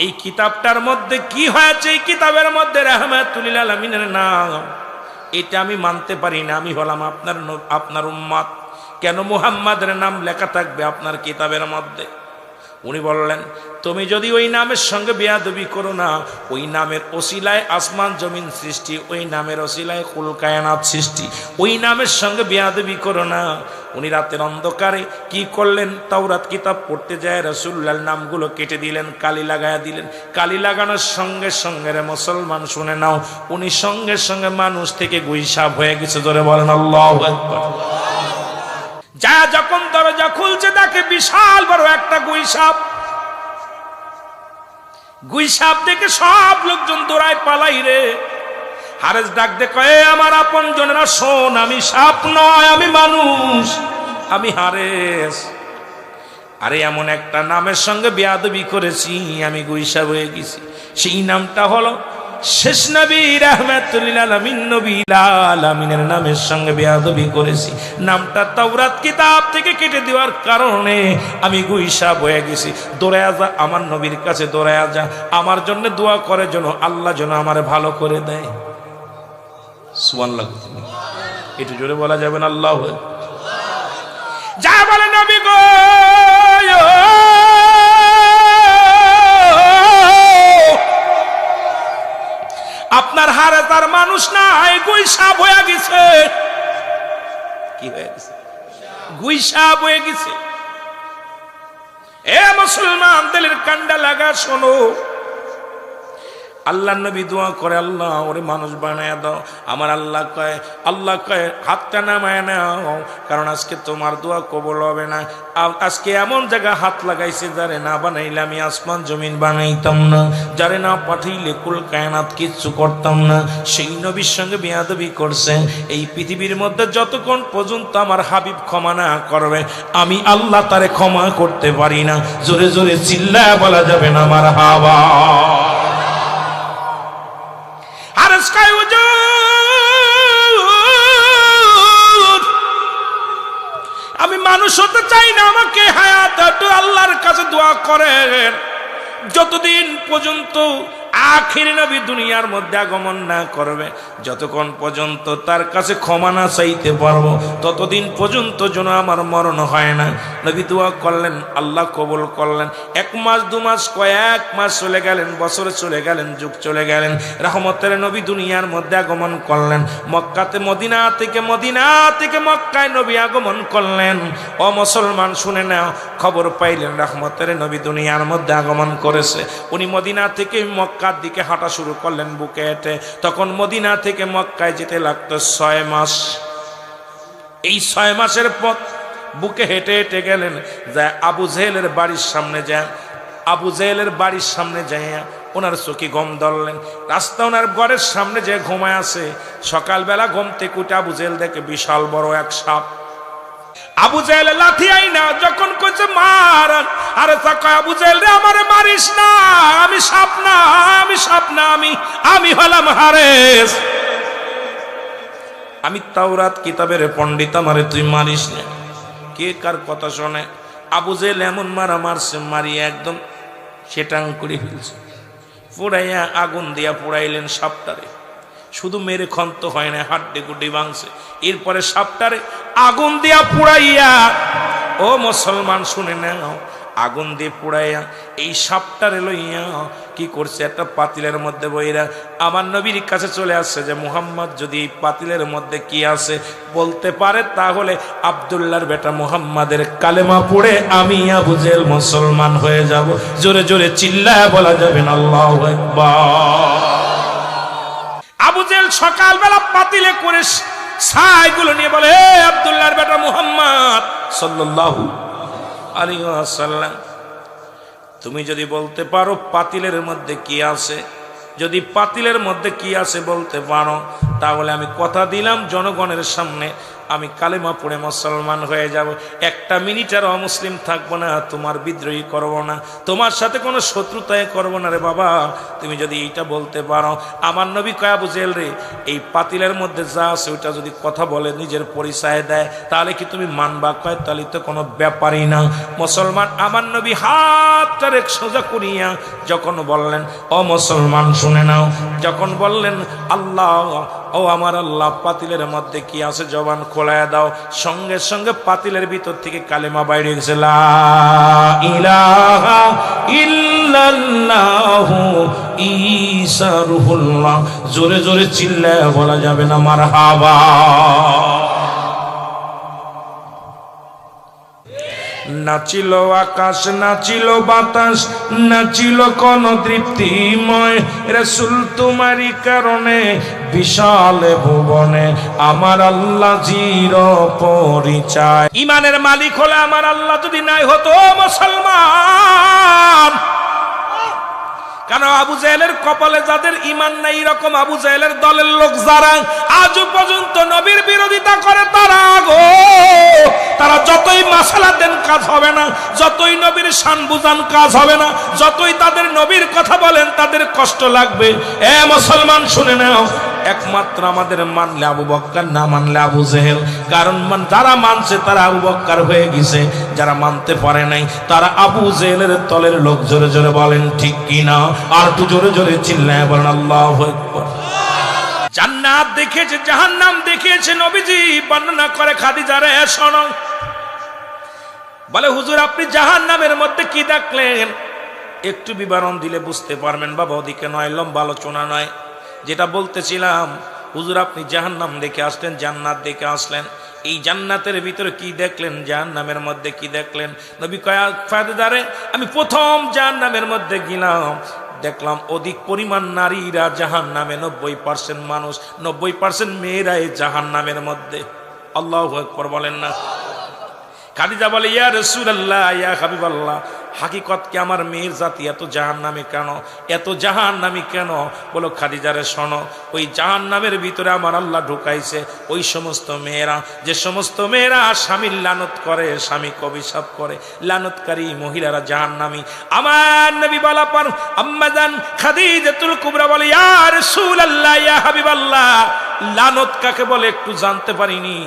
এই কিতাবটার মধ্যে কি হয়েছে, এই কিতাবের মধ্যে রাহমাতুল লিল আলামিনের নাম, এটা আমি মানতে পারি না, আমি হলাম আপনার উম্মত, কেন মুহাম্মাদের নাম লেখা থাকবে আপনার কিতাবের মধ্যে? উনি বললেন, তুমি যদি ওই নামের সঙ্গে বেয়াদবি করো না, ওই নামের ওসিলায় আসমান জমিন সৃষ্টি, ওই নামের ওসিলায় কুল কায়নাত সৃষ্টি, ওই নামের সঙ্গে বেয়াদবি করো না। উনি রাতের অন্ধকারে কি করলেন, তাওরাত কিতাব পড়তে যায় রাসূলুল্লাহর নামগুলো কেটে দিলেন, কালি লাগায়া দিলেন। কালি লাগানোর সঙ্গে সঙ্গে রে মুসলমান শুনে নাও, উনি সঙ্গে সঙ্গে মানুষ থেকে গুইসাব হয়ে গেছে। জোরে বলেন আল্লাহু আকবার। যা যখন দরজা খুলছে তাকে বিশাল বড় একটা গুইসাপ দেখে সব লোকজন দৌড়ায় পালাই রে। হারেস ডাক দে কয়ে আমার আপন জনেরা শোন, আমি সাপ নয়, আমি মানুষ, আমি হারেস। আরে এমন একটা নামের সঙ্গে বেয়াদবি করেছি, আমি গুইসা হয়ে গেছি। সেই নামটা হলো শেষ নবী রাহমাতুল লিল আলামিন নবী আলামিনের নামের সঙ্গে বেয়াদবি করেছি। নামটা তাওরাত কিতাব থেকে কেটে দেওয়ার কারণে আমি গুইসা হয়ে গেছি। দৌড়ায়া যা আমার নবীর কাছে, দৌড়ায়া যা, আমার জন্য দোয়া করে যেন আল্লাহ যেন আমারে ভালো করে দেয়। সুবহানাল্লাহ, একটু জোরে বলা যাবে না? আল্লাহু আকবার। যা বলে নবী গো, আপনার হারে তার মানুষ নাই, গুইসাপ হয়ে গেছে। কি হয়ে গেছে? গুইসাপ হয়ে গেছে। এ মুসলমান, দিলের কান্ডা লাগা শোনো। আল্লাহ নবী দোয়া করে, আল্লাহ ওরে মানুষ বানায় দাও। আমার আল্লাহ কয় হাতটা নামায় নাও, কারণ আজকে তোমার দোয়া কবুল হবে না। আজকে এমন জায়গা হাত লাগাইছে, যারে না বানাইলে আমি আসমান জমিন বানাইতাম না, যারে না পাঠাইলে কুল কায়নাত কিচ্ছু করতাম না। সেই নবীর সঙ্গে বেয়াদবি করছে। এই পৃথিবীর মধ্যে যতক্ষণ পর্যন্ত আমার হাবিব ক্ষমা না করবে, আমি আল্লাহ তারে ক্ষমা করতে পারি না। জোরে জোরে চিল্লায় বলা যাবে না মারহাবা। আমি মানুষ হতে চাই না, আমাকে হায়াত একটু আল্লাহর কাছে দোয়া করেন। যতদিন পর্যন্ত আখির নবী দুনিয়ার মধ্যে আগমন না করবে, যতক্ষণ পর্যন্ত তার কাছে ক্ষমা না চাইতে পারবো, ততদিন পর্যন্ত যেন আমার মরণ হয় না। নবী দোয়া করলেন, আল্লাহ কবুল করলেন। 1 মাস 2 মাস কয়েক মাস চলে গেলেন, বছর চলে গেলেন, যুগ চলে গেলেন। রহমতের নবী দুনিয়ার মধ্যে আগমন করলেন। মক্কাতে মদিনা থেকে মক্কায় নবী আগমন করলেন। ও মুসলমান শুনে নাও, খবর পাইলেন রহমতের নবী দুনিয়ার মধ্যে আগমন করেছে। উনি মদিনা থেকে মক্কার দিকে হাঁটা শুরু করলেন বুকে হেঁটে। তখন মদিনা থেকে মক্কায় যেতে লাগতো 6 মাস। এই 6 মাসের পথ বুকে হেঁটে হেঁটে গেলেন, যায় আবু জেহেলের বাড়ির সামনে যায়। আবু জেহেলের বাড়ির সামনে যায় ওনার চোখে ঘুম ধরলেন। রাস্তা ওনার ঘরের সামনে যে ঘুমায় আছে। সকালবেলা ঘুম থেকে উঠে আবু জেহেল দেখে বিশাল বড় এক সাপ। আবু জেহেল লাঠি আইনা যখন কইছে মার, আরে তাকায় আবু জেহেল রে, আমারে মারিস না, আমি সাপ না, আমি হলাম হারেস, আমি তাওরাত কিতাবের পণ্ডিত, আমারে তুই মারিস না। কে কার কথা শোনে? আবু জেহেল এমন মারা মারছে, মারিয়া একদম সেটাং করে ফেলছে। পুড়াইয়া আগুন দিয়া পুড়াইলেন সাপটারে। শুধু মেরে খন্ত হয় না, হাড্ডি গুড্ডি ভাঙছে। এরপরে সাপটারে আগুন দিয়া পুড়াইয়া, ও মুসলমান শুনে নাও, আগুন দিয়ে পুড়াইয়া এই সাপটারে লইয়া কি করছে, একটা পাতিলের মধ্যে বইরা আমার নবীর কাছে চলে আসছে যে মুহাম্মদ যদি এই পাতিলের মধ্যে কি আছে বলতে পারে, তাহলে আব্দুল্লাহর বেটা মুহাম্মাদের কালেমা পড়ে আমি আবু জেহেল মুসলমান হয়ে যাব। জোরে জোরে চিল্লায় বলা যাবে না আল্লাহু আকবার। আবু জেহেল সকালবেলা পাতিলে করে ছাইগুলো নিয়ে বলে, হে আব্দুল্লাহর বেটা মুহাম্মদ সাল্লাল্লাহু আলাইহি ওয়াসাল্লাম, তুমি যদি বলতে পারো পাতিলের মধ্যে কি আছে, যদি পাতিলের মধ্যে কি আছে বলতে পারো, তাহলে আমি কথা দিলাম জনগণের সামনে আমি কালেমা পড়ে মুসলমান হয়ে যাব। 1 মিনিট আর অমুসলিম থাকবো না, তোমার বিদ্রোহী করব না, তোমার সাথে কোনো শত্রুতায় করব না রে বাবা, তুমি যদি এইটা বলতে পারো। আমার নবী কয়, আবু জেহেল রে, এই পাতিলের মধ্যে যা আছে ওইটা যদি কথা বলে, নিজের পরিচয় দেয়, তাহলে কি তুমি মানবা? কয় তাহলে তো কোনো ব্যাপারই না। মুসলমান আমার নবী হাতটারে সোজা করিয়া যখন বললেন, ও মুসলমান শুনে নাও, যখন বললেন আল্লাহ, ও আমার আল্লাহ, পাতিলের মধ্যে কি আছে জবান খোলায়া দাও, সঙ্গে সঙ্গে পাতিলের ভিতর থেকে কালেমা বাইরে গেছে, লা ইলাহা ইল্লাল্লাহু ঈসা রূহুল্লাহ। জোরে জোরে চিল্লায় বলা যাবে না মারহাবা। নাচিল আকাশ, নাচিল বাতাস, নাচিল কোন তৃপ্তিময়, রাসূল তোমারই কারণে বিশাল ভুবনে আমার আল্লাহ জির পরিচয়। ইমানের মালিক হলে আমার আল্লাহ যদি নাই হতো মুসলমান, কেন আবু জাহেলের কপালে যাদের ঈমান নাই, এরকম আবু জাহেলের দলের লোক যারা আজও পর্যন্ত নবীর বিরোধিতা করে, তারা যতই মাসালা দেন কাজ হবে না, যতই নবীর শান বুঝান কাজ হবে না, যতই তাদের নবীর কথা বলেন তাদের কষ্ট লাগবে। এ মুসলমান শুনে নাও, একমাত্র আমাদের মানলে আবু বকর, না মানলে আবু জাহেল। কারণ যারা মানছে তারা আবু বকর হয়ে গেছে, যারা মানতে পারে নাই তারা আবু জাহেলের তলের লোক। জোরে জোরে বলেন ঠিক কিনা? আর একটু জোরে জোরে চিল্লায় বলেন আল্লাহু আকবার। জান্নাত দেখিয়েছে, জাহান্নাম দেখিয়েছে, নবীজি বর্ণনা করে খাদিজা রে শোনো। বলে হুজুর আপনি জাহান্নামের মধ্যে কি দেখলেন? একটু বিবরণ দিলে বুঝতে পারবেন। বাবা ওদিকে নয়, লম্বা আলোচনা নয়। যেটা বলতেছিলাম, হুজুর আপনি জাহান্নাম দেখে আসলেন, জান্নাত দেখে আসলেন, এই জান্নাতের ভিতরে কি দেখলেন, জাহান্নামের মধ্যে কি দেখলেন? নবী কয় খাদিজা রে আমি প্রথম জাহান্নামের মধ্যে গেলাম, দেখলাম অধিক পরিমাণ নারীরা জাহান্নামে, 90% মানুষ, 90% মেয়েরা এই জাহান্নামের মধ্যে। আল্লাহু আকবার বলেন না? খাদিজা বলে ইয়া রাসূলুল্লাহ, ইয়া হাবিবাল্লাহ, হাকিকত কি আমার মেয়ের জাতি এত জাহান্নামে কেন, এত জাহান্নামী কেন? বলো খাদিজা রে শোনো, ওই জাহান্নামের ভিতরে আমার আল্লাহ ঢুকাইছে ওই সমস্ত মেয়েরা, যে সমস্ত মেয়েরা স্বামীর লানত করে, স্বামীকে অভিশাপ করে, লানতকারী মহিলারা জাহান্নামী। আমার নবী বলা পর আম্মা জান খাদিজাতুল কুবরা বলে ইয়া রাসূলুল্লাহ, ইয়া হাবিবাল্লাহ, লানত কাকে বলে একটু জানতে পারিনি।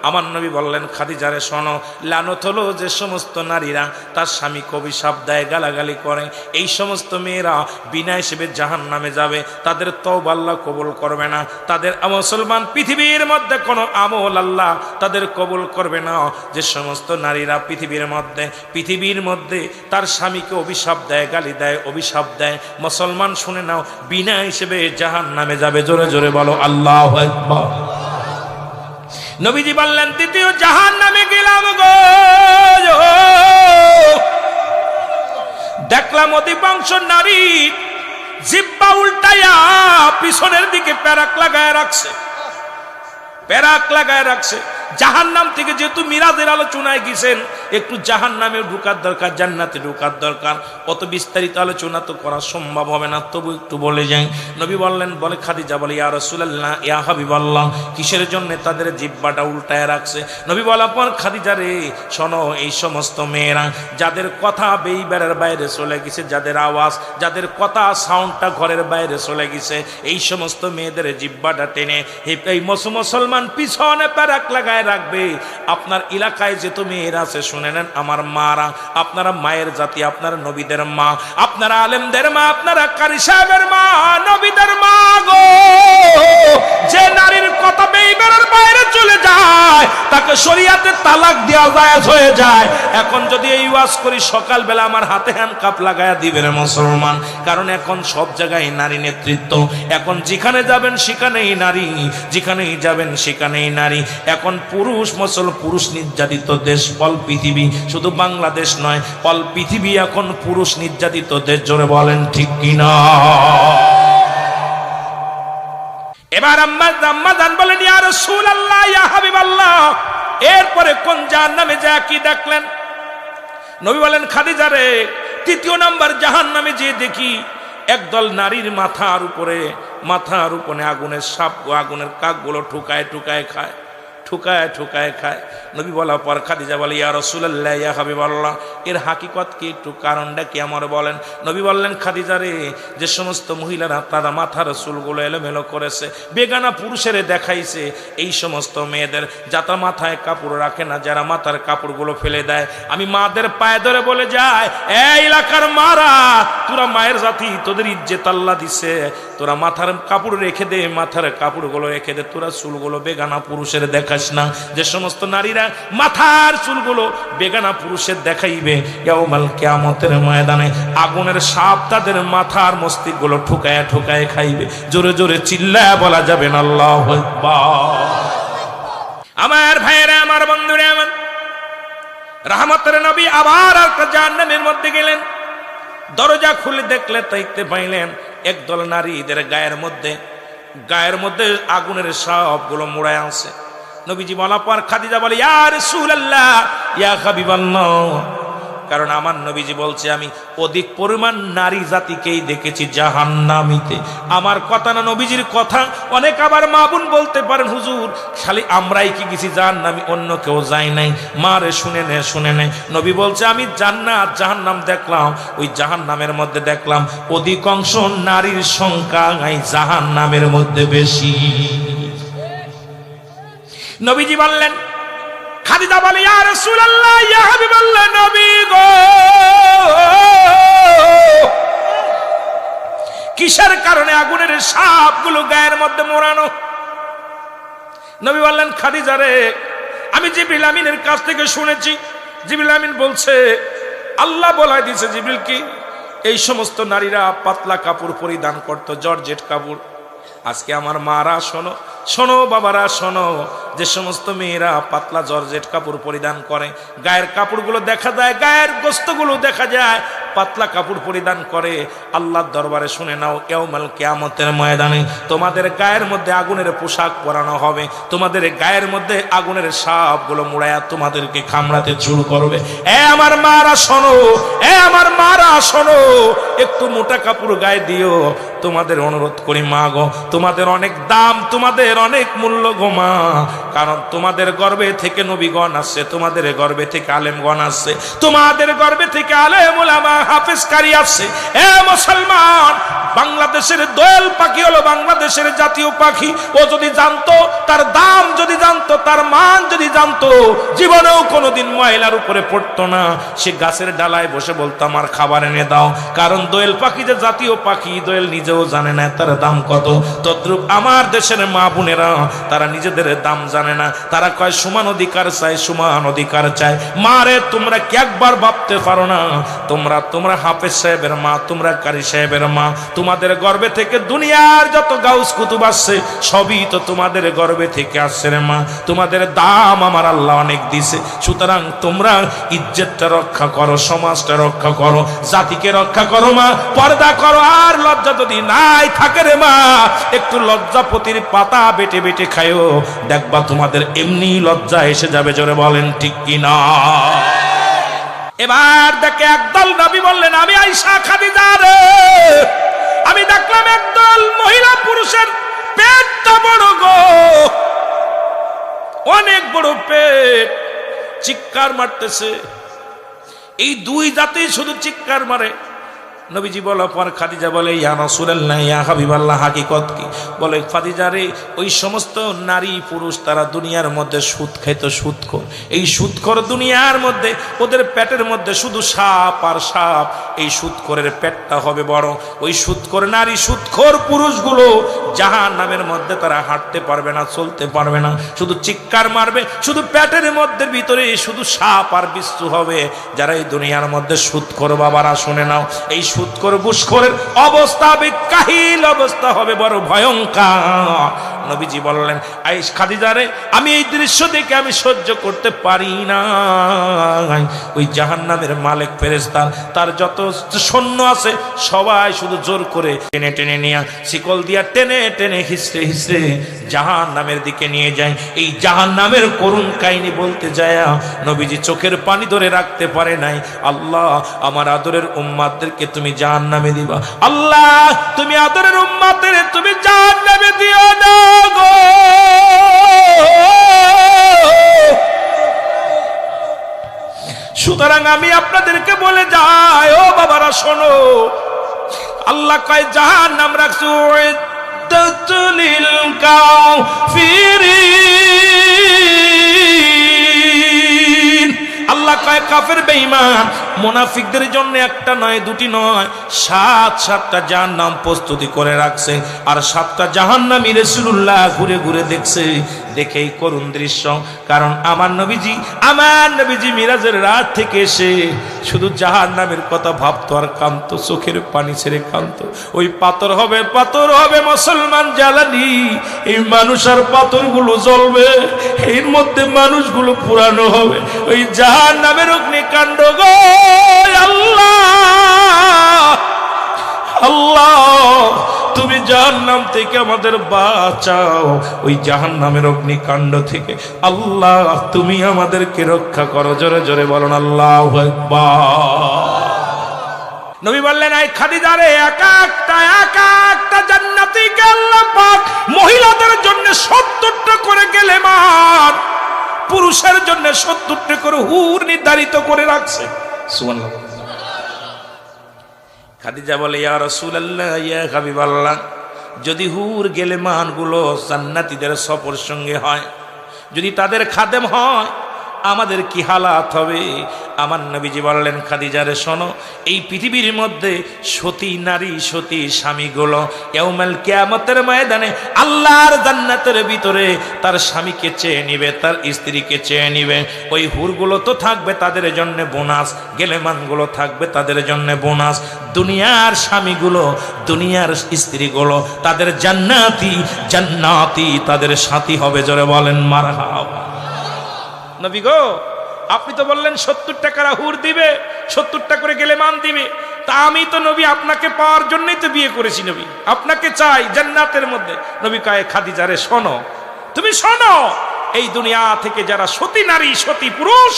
আমার নবী বললেন খাদিজা রে শোনো, লানত হলো যে সমস্ত নারীরা তার স্বামীকে অভিশাপ দেয়, গালাগালি করে, এই সমস্ত মেয়েরা বিনা হিসেবে জাহান্নামে যাবে, তাদের তওবা আল্লাহ কবুল করবে না, তাদের মুসলমান পৃথিবীর মধ্যে কোনো আমল আল্লাহ তাদের কবুল করবে না। যে সমস্ত নারীরা পৃথিবীর মধ্যে তার স্বামীকে অভিশাপ দেয়, গালি দেয়, অভিশাপ দেয়, মুসলমান শুনে নাও, বিনা হিসেবে জাহান্নামে যাবে। জোরে জোরে বলো আল্লাহু আকবার। নবীজি বললেন দ্বিতীয় জাহান্নামে গেলাম গো, দেখলাম অধিকাংশ নারী জিহ্বা উল্টায়া পিছনের দিকে প্যারাক লাগায় রাখছে, প্যারাক লাগায় রাখছে। জাহান্নাম থেকে যেহেতু মিরাজের আলোচনায় গেছেন, একটু জাহান্নামে ঢোকার দরকার, জান্নাতে ঢোকার দরকার। অত বিস্তারিত আলোচনা তো করা সম্ভব হবে না, তবু একটু বলে যাই। নবী বললেন, বলে খাদিজা বলে ইয়া রাসূলুল্লাহ, ইয়া হাবিবাল্লাহ, কিসের জন্য তাদের জিহ্বাটা উল্টায় রাখছে? নবী বলার পর খাদিজা রে শোনো, এই সমস্ত মেয়েরা যাদের কথা বেইবারের বাইরে চলে গেছে, যাদের আওয়াজ, যাদের কথা সাউন্ডটা ঘরের বাইরে চলে গেছে, এই সমস্ত মেয়েদের জিহ্বাটা টেনে এই মুসলমান পিছনে প্যারাক লাগায় রাখবে। আপনার এলাকায় যেত মেয়েরা আছে শুনে নেন, আমার মারা, আপনারা মায়ের জাতি, আপনারা নবীদের মা, আপনারা আলেমদের মা, আপনারা কারি সাহেবের মা, নবীদের মা গো। যে নারীর কথা বেইবারের বাইরে চলে যায় তাকে শরীয়তে তালাক দেওয়া জায়েজ হয়ে যায়। এখন যদি এই ওয়াজ করি সকালবেলা আমার হাতে হ্যান্ডকাপ লাগায়া দিবেন মুসলমান, কারণ এখন সব জায়গায় নারী নেতৃত্ব, এখন যেখানে যাবেন সেখানেই নারী, যেখানেই যাবেন সেখানেই নারী। এখন পুরুষ নির্যাতিত দেশ অল পৃথিবী, শুধু বাংলাদেশ নয়, অল পৃথিবী এখন পুরুষ নির্যাতিত দেশ। জোরে বলেন ঠিক কিনা? এবার আম্মা জান বলেন ইয়া রাসূলুল্লাহ, ইয়া হাবিবাল্লাহ, এরপরে কোন জাহান্নামে যায় কি দেখলেন? নবী বলেন খাদিজা রে, তৃতীয় নাম্বার জাহান্নামে যে দেখি একদল নারীর মাথার উপরে আগুনের সাপ, আগুনের কাকগুলো ঠুকায় ঠুকায় খায়, ঠুকায় ঠুকায় খায়। নবী বলার পর খাদিজা বলে ইয়া রাসূলুল্লাহ, ইয়া হাবিবাল্লাহ, এর হাকিকত কি, একটু কারণটা কি আমার বলেন। নবী বললেন খাদিজা রে, যে সমস্ত মহিলারা তারা মাথার চুলগুলো এলোমেলো করেছে, বেগানা পুরুষের দেখাইছে, এই সমস্ত মেয়েদের যারা মাথায় কাপড় রাখে না, যারা মাথার কাপড়গুলো ফেলে দেয়, আমি মাদের পায়ে ধরে বলে যায়, এই এলাকার মারা, তোরা মায়ের জাতি, তোদের ইজ্জত আল্লাহ দিছে, তোরা মাথার কাপড় রেখে দে, মাথার কাপড়গুলো রেখে দে, তোরা চুলগুলো বেগানা পুরুষের দেখাস না। যে সমস্ত নারীরা মাথার চুলগুলো বেগানা পুরুষের দেখাইবে, ইয়াউমাল কিয়ামতের ময়দানে আগুনের সাপ তাদের মাথার মস্তিষ্কগুলো ঠুকায় ঠুকায় খাইবে। জোরে জোরে চিল্লায়া বলা যাবে না আল্লাহু আকবার। আমার ভাইয়েরা, আমার বন্ধুরা, আমার রাহমাতের নবী আবার একটা জাহান্নামের মধ্যে গেলেন। দরজা খুলে দেখলে দেখতে পাইলেন একদল নারীদের গায়ের মধ্যে আগুনের সাপগুলো মোড়ায় আছে। নবীজি বলার পর খাদিজা বলে ইয়া রাসূলুল্লাহ, ইয়া হাবিবাল্লাহ, কারণ আমার নবীজি বলছে আমি অধিক পরিমাণ নারী জাতিকেই দেখেছি জাহান্নামীতে। আমার কথা না নবীজির কথা। অনেক আবার মা বোন বলতে পারেন হুজুর খালি আমরাই কি গেছি জাহান্নামী, অন্য কেউ যায় নাই? মারে শুনে নে, নবী বলছে আমি জান্নাত জাহান্নাম দেখলাম, ওই জাহান্নামের মধ্যে দেখলাম অধিকাংশ নারীর সংখ্যা জাহান্নামের মধ্যে বেশি। নবীজি বললেন, খাদিজা বলে ইয়া রাসূলুল্লাহ ইয়া হাবিবাল্লাহ, নবী গো কিসের কারণে আগুনের সাপগুলো গায়ের মধ্যে মোড়ানো? নবী বললেন, খাদিজা রে আমি জিবরিল আমিনের কাছ থেকে শুনেছি। জিবরিল আমিন বলছে আল্লাহ বলাই দিয়েছে জিবরিল কি এই সমস্ত নারীরা পাতলা কাপড় পরিধান করতো, জর্জেট কাপড়। আজকে আমার মারা শোনো, শোনো বাবারা শোনো, যে সমস্ত মেয়েরা পাতলা জর্জেট কাপড় পরিধান করে, গায়ের কাপড়গুলো দেখা যায়, গায়ের গোস্তগুলো দেখা যায়, পাতলা কাপড় পরিধান করে, আল্লাহর দরবারে শুনে নাও ইয়াউমাল কিয়ামতের ময়দানে তোমাদের গায়ের মধ্যে আগুনের পোশাক পরানো হবে, তোমাদের গায়ের মধ্যে আগুনের সাপগুলো মুড়ায়া তোমাদেরকে কামড়াতে শুরু করবে। এ আমার মারা শোনো, এ আমার মারা শোনো, একটু মোটা কাপড় গায়ে দিও। তোমাদের অনুরোধ করি মা গো, তোমাদের অনেক দাম, তোমাদের অনেক মূল্য গো মা, কারণ তোমাদের গর্ভে থেকে নবীগণ আসছে, তোমাদের গর্ভে থেকে আলেমগণ আসছে, তোমাদের গর্ভে থেকে আলেম উলামা হাফেজকারী আসছে। এ মুসলমান, বাংলাদেশের দোয়েল পাখি হলো বাংলাদেশের জাতীয় পাখি। ও যদি জানতো, তার দাম যদি জানতো, তার মান যদি জানতো, জীবনেও কোনোদিন ময়লার উপরে পড়তো না। সে গাছের ডালায় বসে বলতো আমার খাবার এনে দাও, কারণ দোয়েল পাখি যে জাতীয় পাখি দোয়েল নিজেও জানে না তার দাম কত। তদ্রূপ আমার দেশের মা বোনেরা তারা নিজেদের দাম জানে না, তারা কয় সমান অধিকার চাই, সমান অধিকার চাই। মারে তোমরা কি একবার ভাবতে পারো না, তোমরা হাফেজ সাহেবের মা, তোমরা কারি সাহেবের মা, তোমাদের গর্ভে থেকে দুনিয়ার যত গাউস কুতুব আসছে সবই তো তোমাদের গর্ভে থেকে আসছে রে মা। তোমাদের দাম আমার আল্লাহ অনেক দিছে, সুতরাং তোমরা ইজ্জতটা রক্ষা করো, সমাজটা রক্ষা করো, জাতিকে রক্ষা করো মা, পর্দা করো। আর লজ্জা যদি নাই থাকে রে মা, একটু লজ্জাপতির পাতা বেটে বেটে খায়ো, দেখবা তোমাদের এমনি লজ্জা এসে যাবে। জোরে বলেন ঠিক কিনা? এবার দেখে একদল নবী বললেন আমি আয়েশা খাদিজা রে, আমি দেখলাম একদল মহিলা পুরুষের পেটটা বড় গো, অনেক বড় পেট, চিৎকার মারতেছে। এই দুই জাতি শুধু চিৎকার মারে। নবীজি বলার পর খাদিজা বলে ইয়া রাসূলুল্লাহ ইয়া হাবিবাল্লাহ, হাকিকত কি? বলে খাদিজা রে ওই সমস্ত নারী পুরুষ তারা দুনিয়ার মধ্যে সুদ খাইত, সুদখোর। এই সুদখোর দুনিয়ার মধ্যে ওদের পেটের মধ্যে শুধু সাপ আর সাপ। এই সুদখোরের পেটটা হবে বড়। ওই সুদখোর নারী সুদখোর পুরুষগুলো জাহান্নামের মধ্যে তারা হাঁটতে পারবে না, চলতে পারবে না, শুধু চিৎকার মারবে, শুধু পেটের মধ্যে ভিতরে শুধু সাপ আর বিচ্ছু হবে। যারা এই দুনিয়ার মধ্যে সুদখোর, বাবারা শুনে নাও, এই সুদখোর ঘুষখোরের অবস্থা বিকাহিল অবস্থা হবে, বড় ভয়ঙ্কর। নবীজি বললেন আয়েশা খাদিজা রে, আমি এই দৃশ্য দেখে আমি সহ্য করতে পারি না। ওই জাহান্নামের মালিক ফেরেশতা তার যত সৈন্য আছে সবাই শুধু জোর করে টেনে টেনে নিয়ে, শিকল দিয়া টেনে টেনে হিসড়ে হিসড়ে জাহান্নামের দিকে নিয়ে যায়। এই জাহান্নামের করুণ কাহিনী বলতে যায় নবীজি চোখের পানি ধরে রাখতে পারে নাই। আল্লাহ আমার আদরের উম্মাতদেরকে তুমি জাহান্নামে দিবা, আল্লাহ তুমি আদরের উম্মাতদের তুমি জাহান্নামে দিও না গো। সুতরাং আমি আপনাদেরকে বলে যাই, ও বাবারা শোনো, আল্লাহ কয় জাহান্নাম রাখছো লিল কাফিরিন। আল্লাহ কয় কাফের বেঈমান মুনাফিকদের জন্য একটা নয়, দুটি নয়, 7-7টা জাহান্নাম প্রস্তুতি করে রাখছে। আর 7টা জাহান্নামী রাসূলুল্লাহ ঘুরে ঘুরে দেখছে। দেখেই করুণ দৃশ্য, কারণ আমার নবীজি মিরাজের রাত থেকে এসে শুধু জাহান্নামের কথা ভাবতো আর কাঁদতো, চোখের পানি ছেড়ে কাঁদতো। ওই পাথর হবে মুসলমান জ্বালানি, এই মানুষ আর পাথরগুলো জ্বলবে, এর মধ্যে মানুষগুলো পুরানো হবে। ওই জাহান্নামের অগ্নিকাণ্ড গো আল্লাহ, আল্লাহ তুমি জাহান্নাম থেকে আমাদের বাঁচাও, ওই জাহান্নামের অগ্নিকাণ্ড থেকে আল্লাহ তুমি আমাদেরকে রক্ষা করো। জোরে জোরে বলুন আল্লাহু আকবার। নবী বললেন, এই খাদিজা রে, এক একটা জান্নাতীকে আল্লাহ পাক মহিলাদের জন্য 70টা করে গেলেমান, পুরুষের জন্য 70টা করে হুর নির্ধারিত করে রাখছে। সুবহানাল্লাহ। খাদিজা বলে, ইয়া রাসূলুল্লাহ, ইয়া হাবিবাল্লাহ, যদি হুর গেলেমান গুলো জান্নাতীদের সফর সঙ্গে হয়, যদি তাদের খাদেম হয়, আমাদের কি হালাত হবে? আমার নবীজি বললেন, খাদিজারে শোনো, এই পৃথিবীর মধ্যে সতী নারী, সতী স্বামীগুলো ইয়াউমাল কিয়ামতের ময়দানে আল্লাহর জান্নাতের ভিতরে তার স্বামীকে চেয়ে নিবে, তার স্ত্রীকে চেয়ে নিবে। ওই হুরগুলো তো থাকবে তাদের জন্য বোনাস, গেলেমানগুলো থাকবে তাদের জন্য বোনাস। দুনিয়ার স্বামীগুলো, দুনিয়ার স্ত্রীগুলো তাদের জান্নাতি, জান্নাতি তাদের সাথী হবে। জোরে বলেন মারহাবা। নবী গো, আপনি তো বললেন 70 টাকার হুর দিবে, 70টা করে গেলেমান দিবে। তা আমি তো নবী আপনাকে পাওয়ার জন্যই তো বিয়ে করেছি নবী, আপনাকে চাই জান্নাতের মধ্যে। নবী কয়, খাদিজা রে শোনো, তুমি শোনো, এই দুনিয়া থেকে যারা সতী নারী, সতী পুরুষ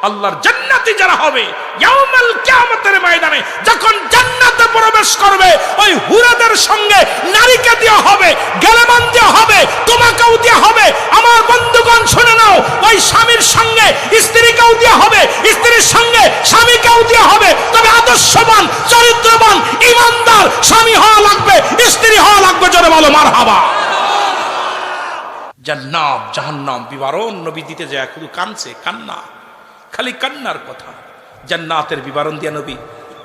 আল্লাহর জান্নাতি যারা হবে, ইয়াউমাল কিয়ামতের ময়দানে যখন জান্নাতে প্রবেশ করবে, ওই হুরাদের সঙ্গে নারীকে দেওয়া হবে, গেলেমান দেওয়া হবে, তোমাকেও দেওয়া হবে। আমার বন্ধুগণ শুনে নাও, ওই স্বামীর সঙ্গে স্ত্রীকেও দেওয়া হবে, স্ত্রীর সঙ্গে স্বামীকেও দেওয়া হবে। তবে আদর্শবান, চরিত্রবান, ঈমানদার স্বামী হওয়া লাগবে, স্ত্রী হওয়া লাগবে। জোরে বলো মারহাবা। জান্নাত জাহান্নাম বিবরণ নবী দিতে যায়, শুধু কাঁদছে, কান্না, খালি কান্নার কথা। জান্নাতের বিবরণ দিয়া নবী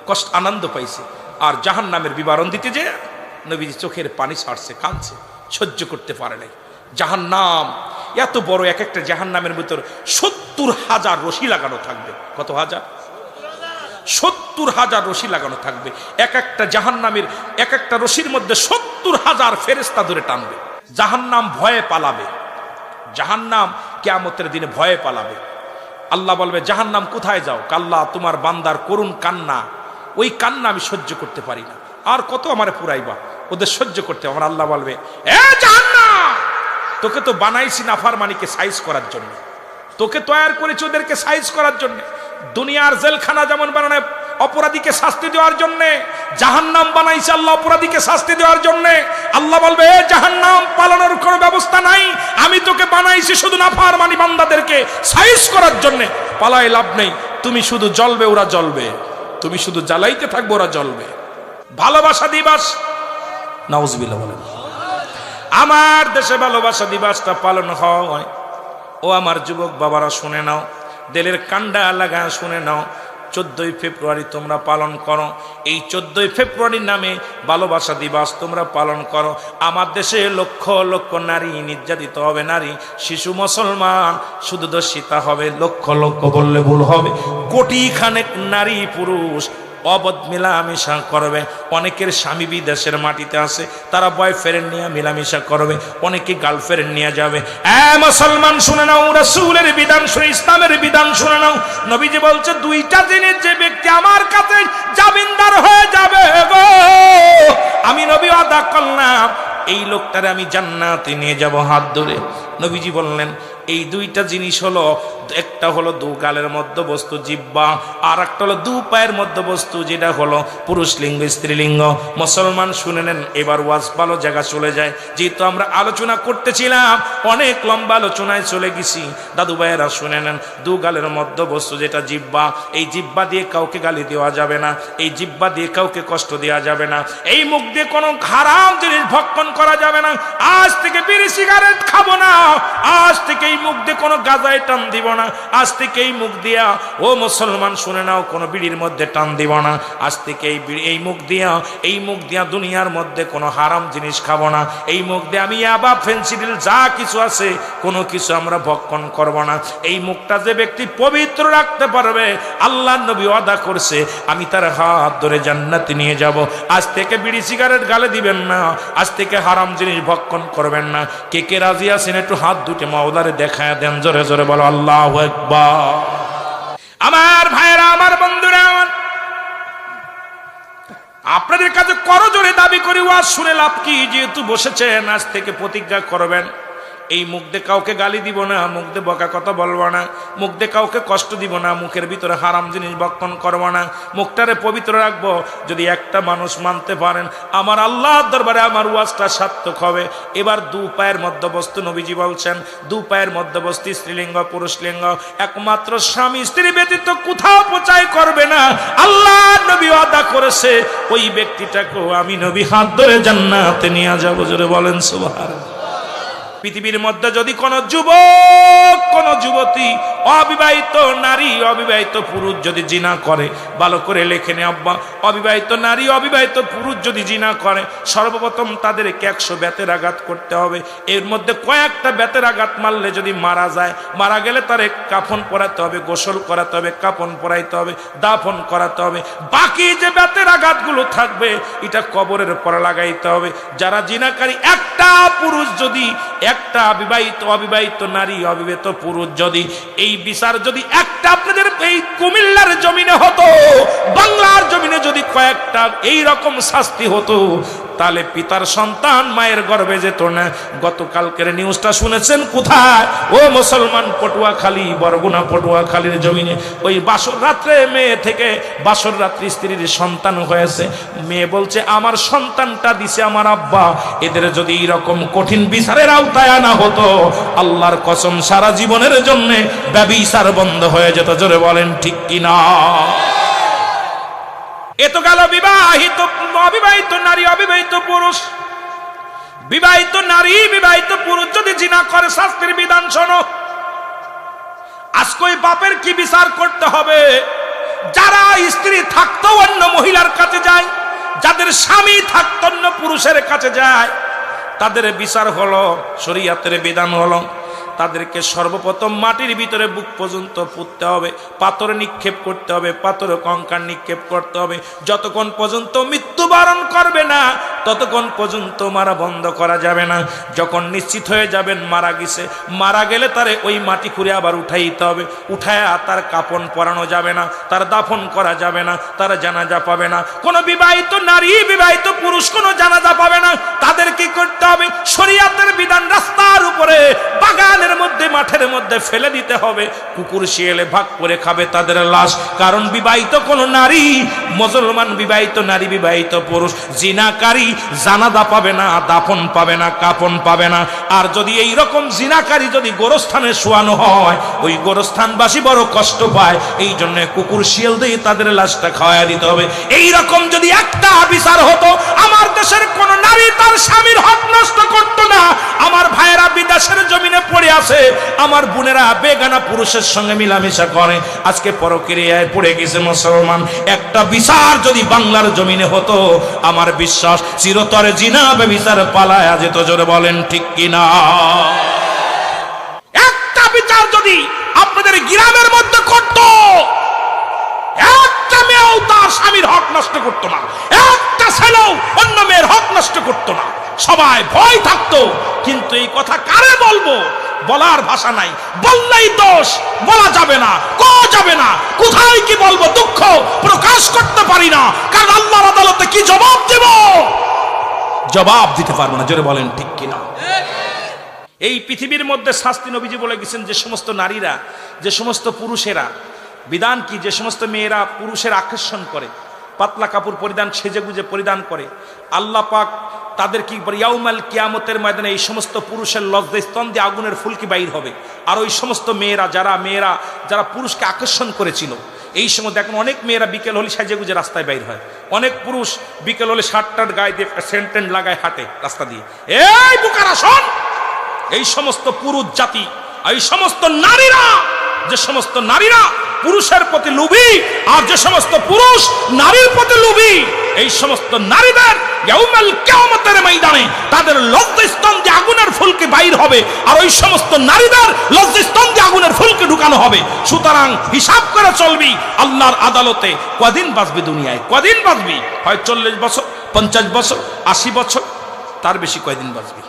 কষ্ট আনন্দ পাইছে, আর জাহান্নামের বিবরণ দিতে যে নবী চোখের পানি ছাড়ছে, কাঁদছে, সহ্য করতে পারে নাই। জাহান্নাম এত বড়, এক একটা জাহান্নামের ভিতর 70,000 রশি লাগানো থাকবে। কত হাজার? 70,000 রশি লাগানো থাকবে। এক একটা জাহান্নামের এক একটা রশির মধ্যে 70,000 ফেরেশতা ধরে টানবে। জাহান্নাম ভয়ে পালাবে, জাহান্নাম কিয়ামতের দিনে ভয়ে পালাবে। আল্লাহ বলবে, জাহান্নাম কোথায় যাও? আল্লাহ তোমার বান্দার করুণ কান্না, ওই কান্না আমি সহ্য করতে পারি না, আর কত আমারে পুরাইবা, ওদের সহ্য করতে। আমার আল্লাহ বলবে, এ জাহান্নাম, তোকে তো বানাইছি নাফরমানিকে সাইজ করার জন্য, তোকে তৈরি করেছি ওদেরকে সাইজ করার জন্য। দুনিয়ার জেলখানা যেমন বানায় অপরাধীকে শাস্তি দেওয়ার জন্য, জাহান্নাম বানাইছে আল্লাহ অপরাধীকে শাস্তি দেওয়ার জন্য। আল্লাহ বলবে, এ জাহান্নাম, পালানোর কোনো ব্যবস্থা নাই, আমি তোকে বানাইছি শুধু নাফরমানি বান্দাদেরকে সাইজ করার জন্য। পালাই লাভ নেই, তুমি শুধু জ্বলবে, ওরা জ্বলবে, তুমি শুধু জ্বালাইতে থাকবে, ওরা জ্বলবে। ভালোবাসা দিবস, নাউজুবিল্লাহ বলেন, আমার দেশে ভালোবাসা দিবসটা পালন হয়। ও আমার যুবক বাবারা শুনে নাও, দিলের কান্ডা লাগা শুনে নাও, 14ই ফেব্রুয়ারি তোমরা পালন করো। এই 14ই ফেব্রুয়ারির নামে ভালোবাসা দিবস তোমরা পালন করো। আমার দেশে লক্ষ লক্ষ নারী নির্যাতিত হবে, নারী শিশু মুসলমান শুধু দর্শিতা হবে, লক্ষ লক্ষ বললে ভুল হবে, কোটি খানেক নারী পুরুষ অবধ মিলামিশা করবে। অনেকের স্বামী বিদেশের মাটিতে আছে, তারা বয়ফ্রেন্ড নিয়ে মিলামিশা করবে, অনেকে গার্লফ্রেন্ড নিয়ে যাবে। মুসলমান শুনে নাও, রাসূলের বিধান শুনে, ইসলামের বিধান শুনে নাও। নবীজি বলছে, 2টা জিনিস যে ব্যক্তি আমার কাছে জামিনদার হয়ে যাবে গো, আমি নবী ওয়াদা করলাম এই লোকটারে আমি জান্নাতে নিয়ে যাব হাত ধরে। নবীজি বললেন, এই 2টা জিনিস হলো, একটা হলো 2 গালের মধ্যবস্তু জিহ্বা, আর একটা হলো 2 পায়ের মধ্যবস্তু, যেটা হলো পুরুষ লিঙ্গ স্ত্রীলিঙ্গ। মুসলমান শুনে নেন, এবার ওয়াজ ভালো জায়গা চলে যায়, যেহেতু আমরা আলোচনা করতেছিলাম, অনেক লম্বা আলোচনায় চলে গেছি। দাদু ভাইয়েরা শুনে নেন, 2 গালের মধ্যবস্তু যেটা জিহ্বা, এই জিহ্বা দিয়ে কাউকে গালি দেওয়া যাবে না, এই জিহ্বা দিয়ে কাউকে কষ্ট দেওয়া যাবে না, এই মুখ দিয়ে কোনো হারাম জিনিস ভক্ষণ করা যাবে না। আজ থেকে বিড়ি সিগারেট খাবো না, আজ থেকে এই মুখ দিয়ে কোনো গাঁজায় টান দিব না, আজ থেকে এই মুখ দিয়া, ও মুসলমান শুনে নাও, কোনো বিড়ির মধ্যে টান দিব না, আজ থেকে এই মুখ দিয়া দুনিয়ার মধ্যে কোনো হারাম জিনিস খাবো না, এই মুখ দিয়ে আমি ইয়াবা ফেন্সিডিল যা কিছু আছে কোনো কিছু আমরা ভক্ষণ করব না। এই মুখটা যে ব্যক্তি পবিত্র রাখতে পারবে, আল্লাহর নবী ওয়াদা করছে আমি তার হাত ধরে জান্নাতে নিয়ে যাব। আজ থেকে বিড়ি সিগারেট গালে দিবেন না, আজ থেকে হারাম জিনিস ভক্ষণ করবেন না। কে কে রাজি আছেন একটু হাত দুটো মাওলারে দেখায় দেন, জোরে জোরে বলো আল্লাহু আকবার। আমার ভাইরা, আমার বন্ধুরা, আপনাদের কাছে করজোড়ে দাবি করি, ওয়াজ শুনে লাভ কি? যেহেতু বসেছেন, আজ থেকে প্রতিজ্ঞা করবেন এই মুখ দিয়ে কাউকে গালি দিব না, মুখ দিয়ে বকা কথা বলবো না, মুখ দিয়ে কাউকে কষ্ট দিব না, মুখের ভিতরে হারাম জিনিস বক্ষণ করবো না, মুখটারে পবিত্র রাখবো। যদি একটা মানুষ মানতে পারেন, আমার আল্লাহর দরবারে আমার ওয়াজটা সার্থক হবে। এবার দু পায়ের মধ্যবস্তু, নবীজি বলছেন দু পায়ের মধ্যবস্তু স্ত্রীলিঙ্গ পুরুষলিঙ্গ, একমাত্র স্বামী স্ত্রী ব্যতীত কোথাও প্রচার করবে না। আল্লাহ নবী ওয়াদা করেছে ওই ব্যক্তিটাকেও আমি নবী হাত ধরে জান্নাতে নিয়ে যাবো। জোরে বলেন সুবহানাল্লাহ। পৃথিবীর মধ্যে যদি কোন যুবক, কোন যুবতী, অবিবাহিত নারী, অবিবাহিত পুরুষ যদি জিনা করে, ভালো করে লেখে নে আব্বা, অবিবাহিত নারী, অবিবাহিত পুরুষ যদি জিনা করে, সর্বপ্রথম তাদেরকে 100 বেতের আঘাত করতে হবে। এর মধ্যে কয়েকটা বেতের আঘাত মারলে যদি মারা যায়, মারা গেলে তারে কাফন পরাতে হবে, গোসল করাতে হবে, কাফন পরাইতে হবে, দাফন করাতে হবে। বাকি যে বেতের আঘাতগুলো থাকবে এটা কবরের পর লাগাইতে হবে। যারা জিনাকারী, একটা পুরুষ যদি, একটা অবিবাহিত নারী, অবিবাহিত পুরুষ যদি, এই বিচার যদি একটা আপনাদের এই কুমিল্লার জমিনে হতো, বাংলার জমিনে যদি কয়েকটা এই রকম শাস্তি হতো, তাহলে পিতার সন্তান মায়ের গর্ভে যেত না। গতকালকের নিউজটা শুনেছেন কোথায়? ও মুসলমান, পটুয়াখালী, বরগুনা পটুয়াখালীর জমিনে ওই বাসর রাত্রে মেয়ে থেকে বাসর রাত্রি স্ত্রীর সন্তান হয়েছে। মেয়ে বলছে আমার সন্তানটা দিছে আমার আব্বা। এদের যদি এরকম কঠিন বিচারের আওতায় আনা হতো, আল্লাহর কসম সারা জীবনের জন্য ব্যভিচার বন্ধ হয়ে যেত। জোরে বলেন ঠিক কিনা? এ তো গেল বিবাহিত, অবিবাহিত নারী, অবিবাহিত পুরুষ। বিবাহিত নারী, বিবাহিত পুরুষ যদি জিনা করে, শাস্তির বিধান শোনো। আজকে ওই বাপের কি বিচার করতে হবে? যারা স্ত্রী থাকতো অন্য মহিলার কাছে যায়, যাদের স্বামী থাকতো অন্য পুরুষের কাছে যায়, তাদের বিচার হলো, শরীয়তের বিধান হলো, তাদেরকে সর্বপ্রথম মাটির ভিতরে বুক পর্যন্ত পুঁততে হবে, পাথর নিক্ষেপ করতে হবে, পাথর কঙ্কার নিক্ষেপ করতে হবে। যতক্ষণ পর্যন্ত মৃত্যুবরণ করবে না, ততক্ষণ পর্যন্ত মারা বন্ধ করা যাবে না। যখন নিশ্চিত হয়ে যাবেন মারা গেছে, মারা গেলে তারে ওই মাটি খুঁড়ে আবার উঠাইতে হবে। উঠায়া তার কাফন পরানো যাবে না, তার দাফন করা যাবে না, তার জানাজা পাবে না। কোন বিবাহিত নারী, বিবাহিত পুরুষ কোন জানাজা পাবে না। তাদের কি করতে হবে? শরীয়তের বিধান রাস্তার উপরে, বাগানের মধ্যে, মাঠের মধ্যে ফেলে দিতে হবে। কুকুর শিয়ালে ভাগ করে খাবে তাদের লাশ। কারণ বিবাহিত কোন নারী, মুসলমান বিবাহিত নারী, বিবাহিত পুরুষ জিনাকারী জানাজা পাবে না, দাফন পাবে না, কাফন পাবে না। আর যদি এই রকম জিনাকারী যদি গোরস্থানে শোয়ানো হয়, ওই গোরস্থানবাসী বড় কষ্ট পায়। এই জন্য কুকুর শিয়াল দিয়ে তাদের লাশটা খাওয়াই দিতে হবে। এই রকম যদি একটা বিচার হতো, আমার দেশের কোন নারী তার স্বামীর হক নষ্ট করতো না। আমার ভাইয়েরা বিদেশের জমিনে পড়ে আছে, আমার বোনেরা বেগানা পুরুষের সঙ্গে মিলামিশা করে, আজকে পরক্রিয়ায় পড়ে গেছে মুসলমান। একটা বিচার যদি বাংলার জমিনে হতো, আমার বিশ্বাস চিরতরে জিনা ব্যভিচার পালায়া যেত। জোরে বলেন ঠিক কিনা? একটা বিচার যদি আপনাদের গ্রামের মধ্যে করত, একটা মেয়েও তার স্বামীর হক নষ্ট করতো না, একটা ছেলেও অন্য মেয়ের হক নষ্ট করতো না, সবাই ভয় থাকতো। কিন্তু এই কথা কারে বলবো? বলার ভাষা নাই, বললেই দোষ, বলা যাবে না, কোয়া যাবে না, কোথায় কি বলবো, দুঃখ প্রকাশ করতে পারি না। কারণ আল্লাহর আদালতে কি জবাব দেব? জবাব দিতে পারবো না। জোরে বলেন ঠিক কিনা? এই পৃথিবীর মধ্যে শাস্তি নবীজি বলে গেছেন, যে সমস্ত নারীরা, যে সমস্ত পুরুষেরা, বিধান কি, যে সমস্ত মেয়েরা পুরুষের আকর্ষণ করে, পাতলা কাপড় পরিধান, সেজেগুজে পরিধান করে, আল্লাহ পাক তাদের কি ইয়াউমাল কিয়ামতের ময়দানে এই সমস্ত পুরুষের লজ্জাস্থান দিয়ে আগুনের ফুলকি বাইর হবে। আর ওই সমস্ত মেয়েরা, যারা পুরুষকে আকর্ষণ করেছিল, এই সময় দেখুন অনেক মেয়েরা বিকেল হলে সেজেগুজে রাস্তায় বাইর হয়। অনেক পুরুষ বিকেল হলে শার্ট গায়ে দিয়ে সেন্টেন্ট লাগায় হাঁটে রাস্তা দিয়ে। এই বুকারা শোন, এই সমস্ত পুরুষ জাতি, এই সমস্ত নারীরা, যে সমস্ত নারীরা পুরুষের প্রতি লোভী, আর যে সমস্ত পুরুষ নারীর প্রতি লোভী, এই সমস্ত নারীদের ইয়াউমাল কিয়ামতের ময়দানে তাদের লজ্জাস্থান দিয়ে আগুনের ফুলকি বাইর হবে, আর ওই সমস্ত নারীদের লজ্জাস্থান দিয়ে আগুনের ফুলকি ঢুকানো হবে। সুতরাং হিসাব করে চলবি, আল্লাহর আদালতে কদিন বাঁচবি দুনিয়ায়? কদিন বাঁচবি? হয় 40 বছর, 50 বছর, 80 বছর, তার বেশি কয়দিন বাঁচবি?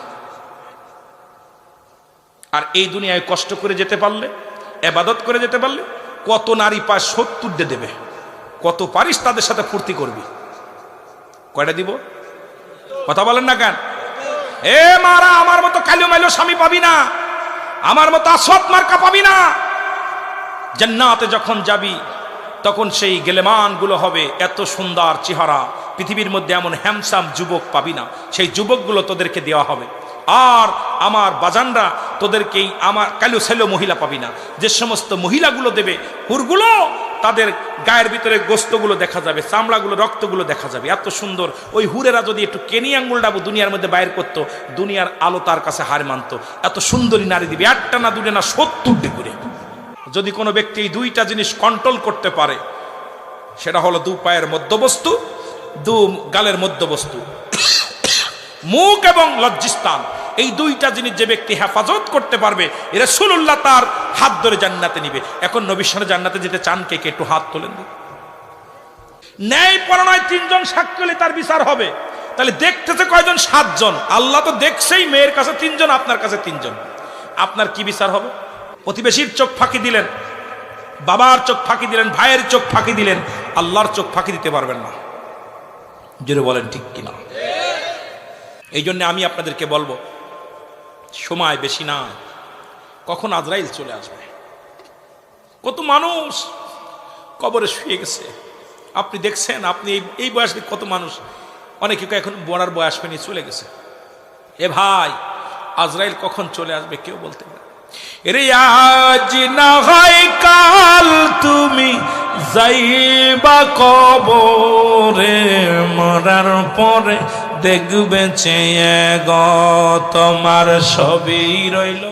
আর এই দুনিয়ায় কষ্ট করে যেতে পারলে, ইবাদত করে যেতে পারলে, কত নারী পায় 70 দিয়ে দেবে, কত পারিস তাদের সাথে ফুর্তি করবি। কয়টা দিব? কথা বলেন না কেন? এ মারা, আমার মতো কালো মাইলো স্বামী পাবি না, আমার মতো আসত মার্কা পাবি না। জান্নাতে যখন যাবি তখন সেই গেলেমান গুলো হবে এত সুন্দর চেহারা, পৃথিবীর মধ্যে এমন হ্যান্ডসাম যুবক পাবি না, সেই যুবকগুলো তোদেরকে দেওয়া হবে। আর আমার বাজানরা তোদেরকেই আমার কালো ছেলে মহিলা পাবি না। যে সমস্ত মহিলাগুলো দেবে হুরগুলো, তাদের গায়ের ভিতরে গোস্তগুলো দেখা যাবে, চামড়াগুলো, রক্তগুলো দেখা যাবে, এত সুন্দর। ওই হুরেরা যদি একটু কেনি আঙ্গুল ডাবু দুনিয়ার মধ্যে বাইর করতো, দুনিয়ার আলো তার কাছে হার মানতো। এত সুন্দরী নারী দিবে, একটা না দুটো না 70টি করে। যদি কোনো ব্যক্তি এই দুইটা জিনিস কন্ট্রোল করতে পারে, সেটা হলো দু পায়ের মধ্যবস্তু, দু গালের মধ্যবস্তু, মুখ এবং লজ্জিস্থান। এই দুইটা জিনিস যে ব্যক্তি হেফাজত করতে পারবে, রাসূলুল্লাহ তার হাত ধরে জান্নাতে নিবে। এখন নবীর সাথে জান্নাতে যেতে চান কে কে? একটু হাত তোলেন। ন্যায় পরায়ণ 3 জন সাক্ষী হলে তার বিচার হবে। তাহলে দেখতেছে কয়জন? 7 জন। আল্লাহ তো দেখছেই, মেয়ের কাছে 3 জন, আপনার কাছে 3 জন। আপনার কি বিচার হবে? প্রতিবেশীর চোখ ফাঁকি দিলেন, বাবার চোখ ফাঁকি দিলেন, ভাইয়ের চোখ ফাঁকি দিলেন, আল্লাহর চোখ ফাঁকি দিতে পারবেন না। জোরে বলেন ঠিক কিনা? এই জন্য আমি আপনাদেরকে বলবো, সময় বেশি না, কখন আজরাইল চলে আসবে। কত মানুষ কবরে শুয়ে গেছে, আপনি দেখছেন। আপনি এই বয়সে কত মানুষ, অনেকে এখন বড়ার বয়স হয়নি, চলে গেছে। এ ভাই, আজরাইল কখন চলে আসবে কেউ বলতে পারে? রে আজ না হয় কাল তুমি যাইবা কবরে, মরার পরে দেখবে চেয়ে গো তোমার সবই রইল।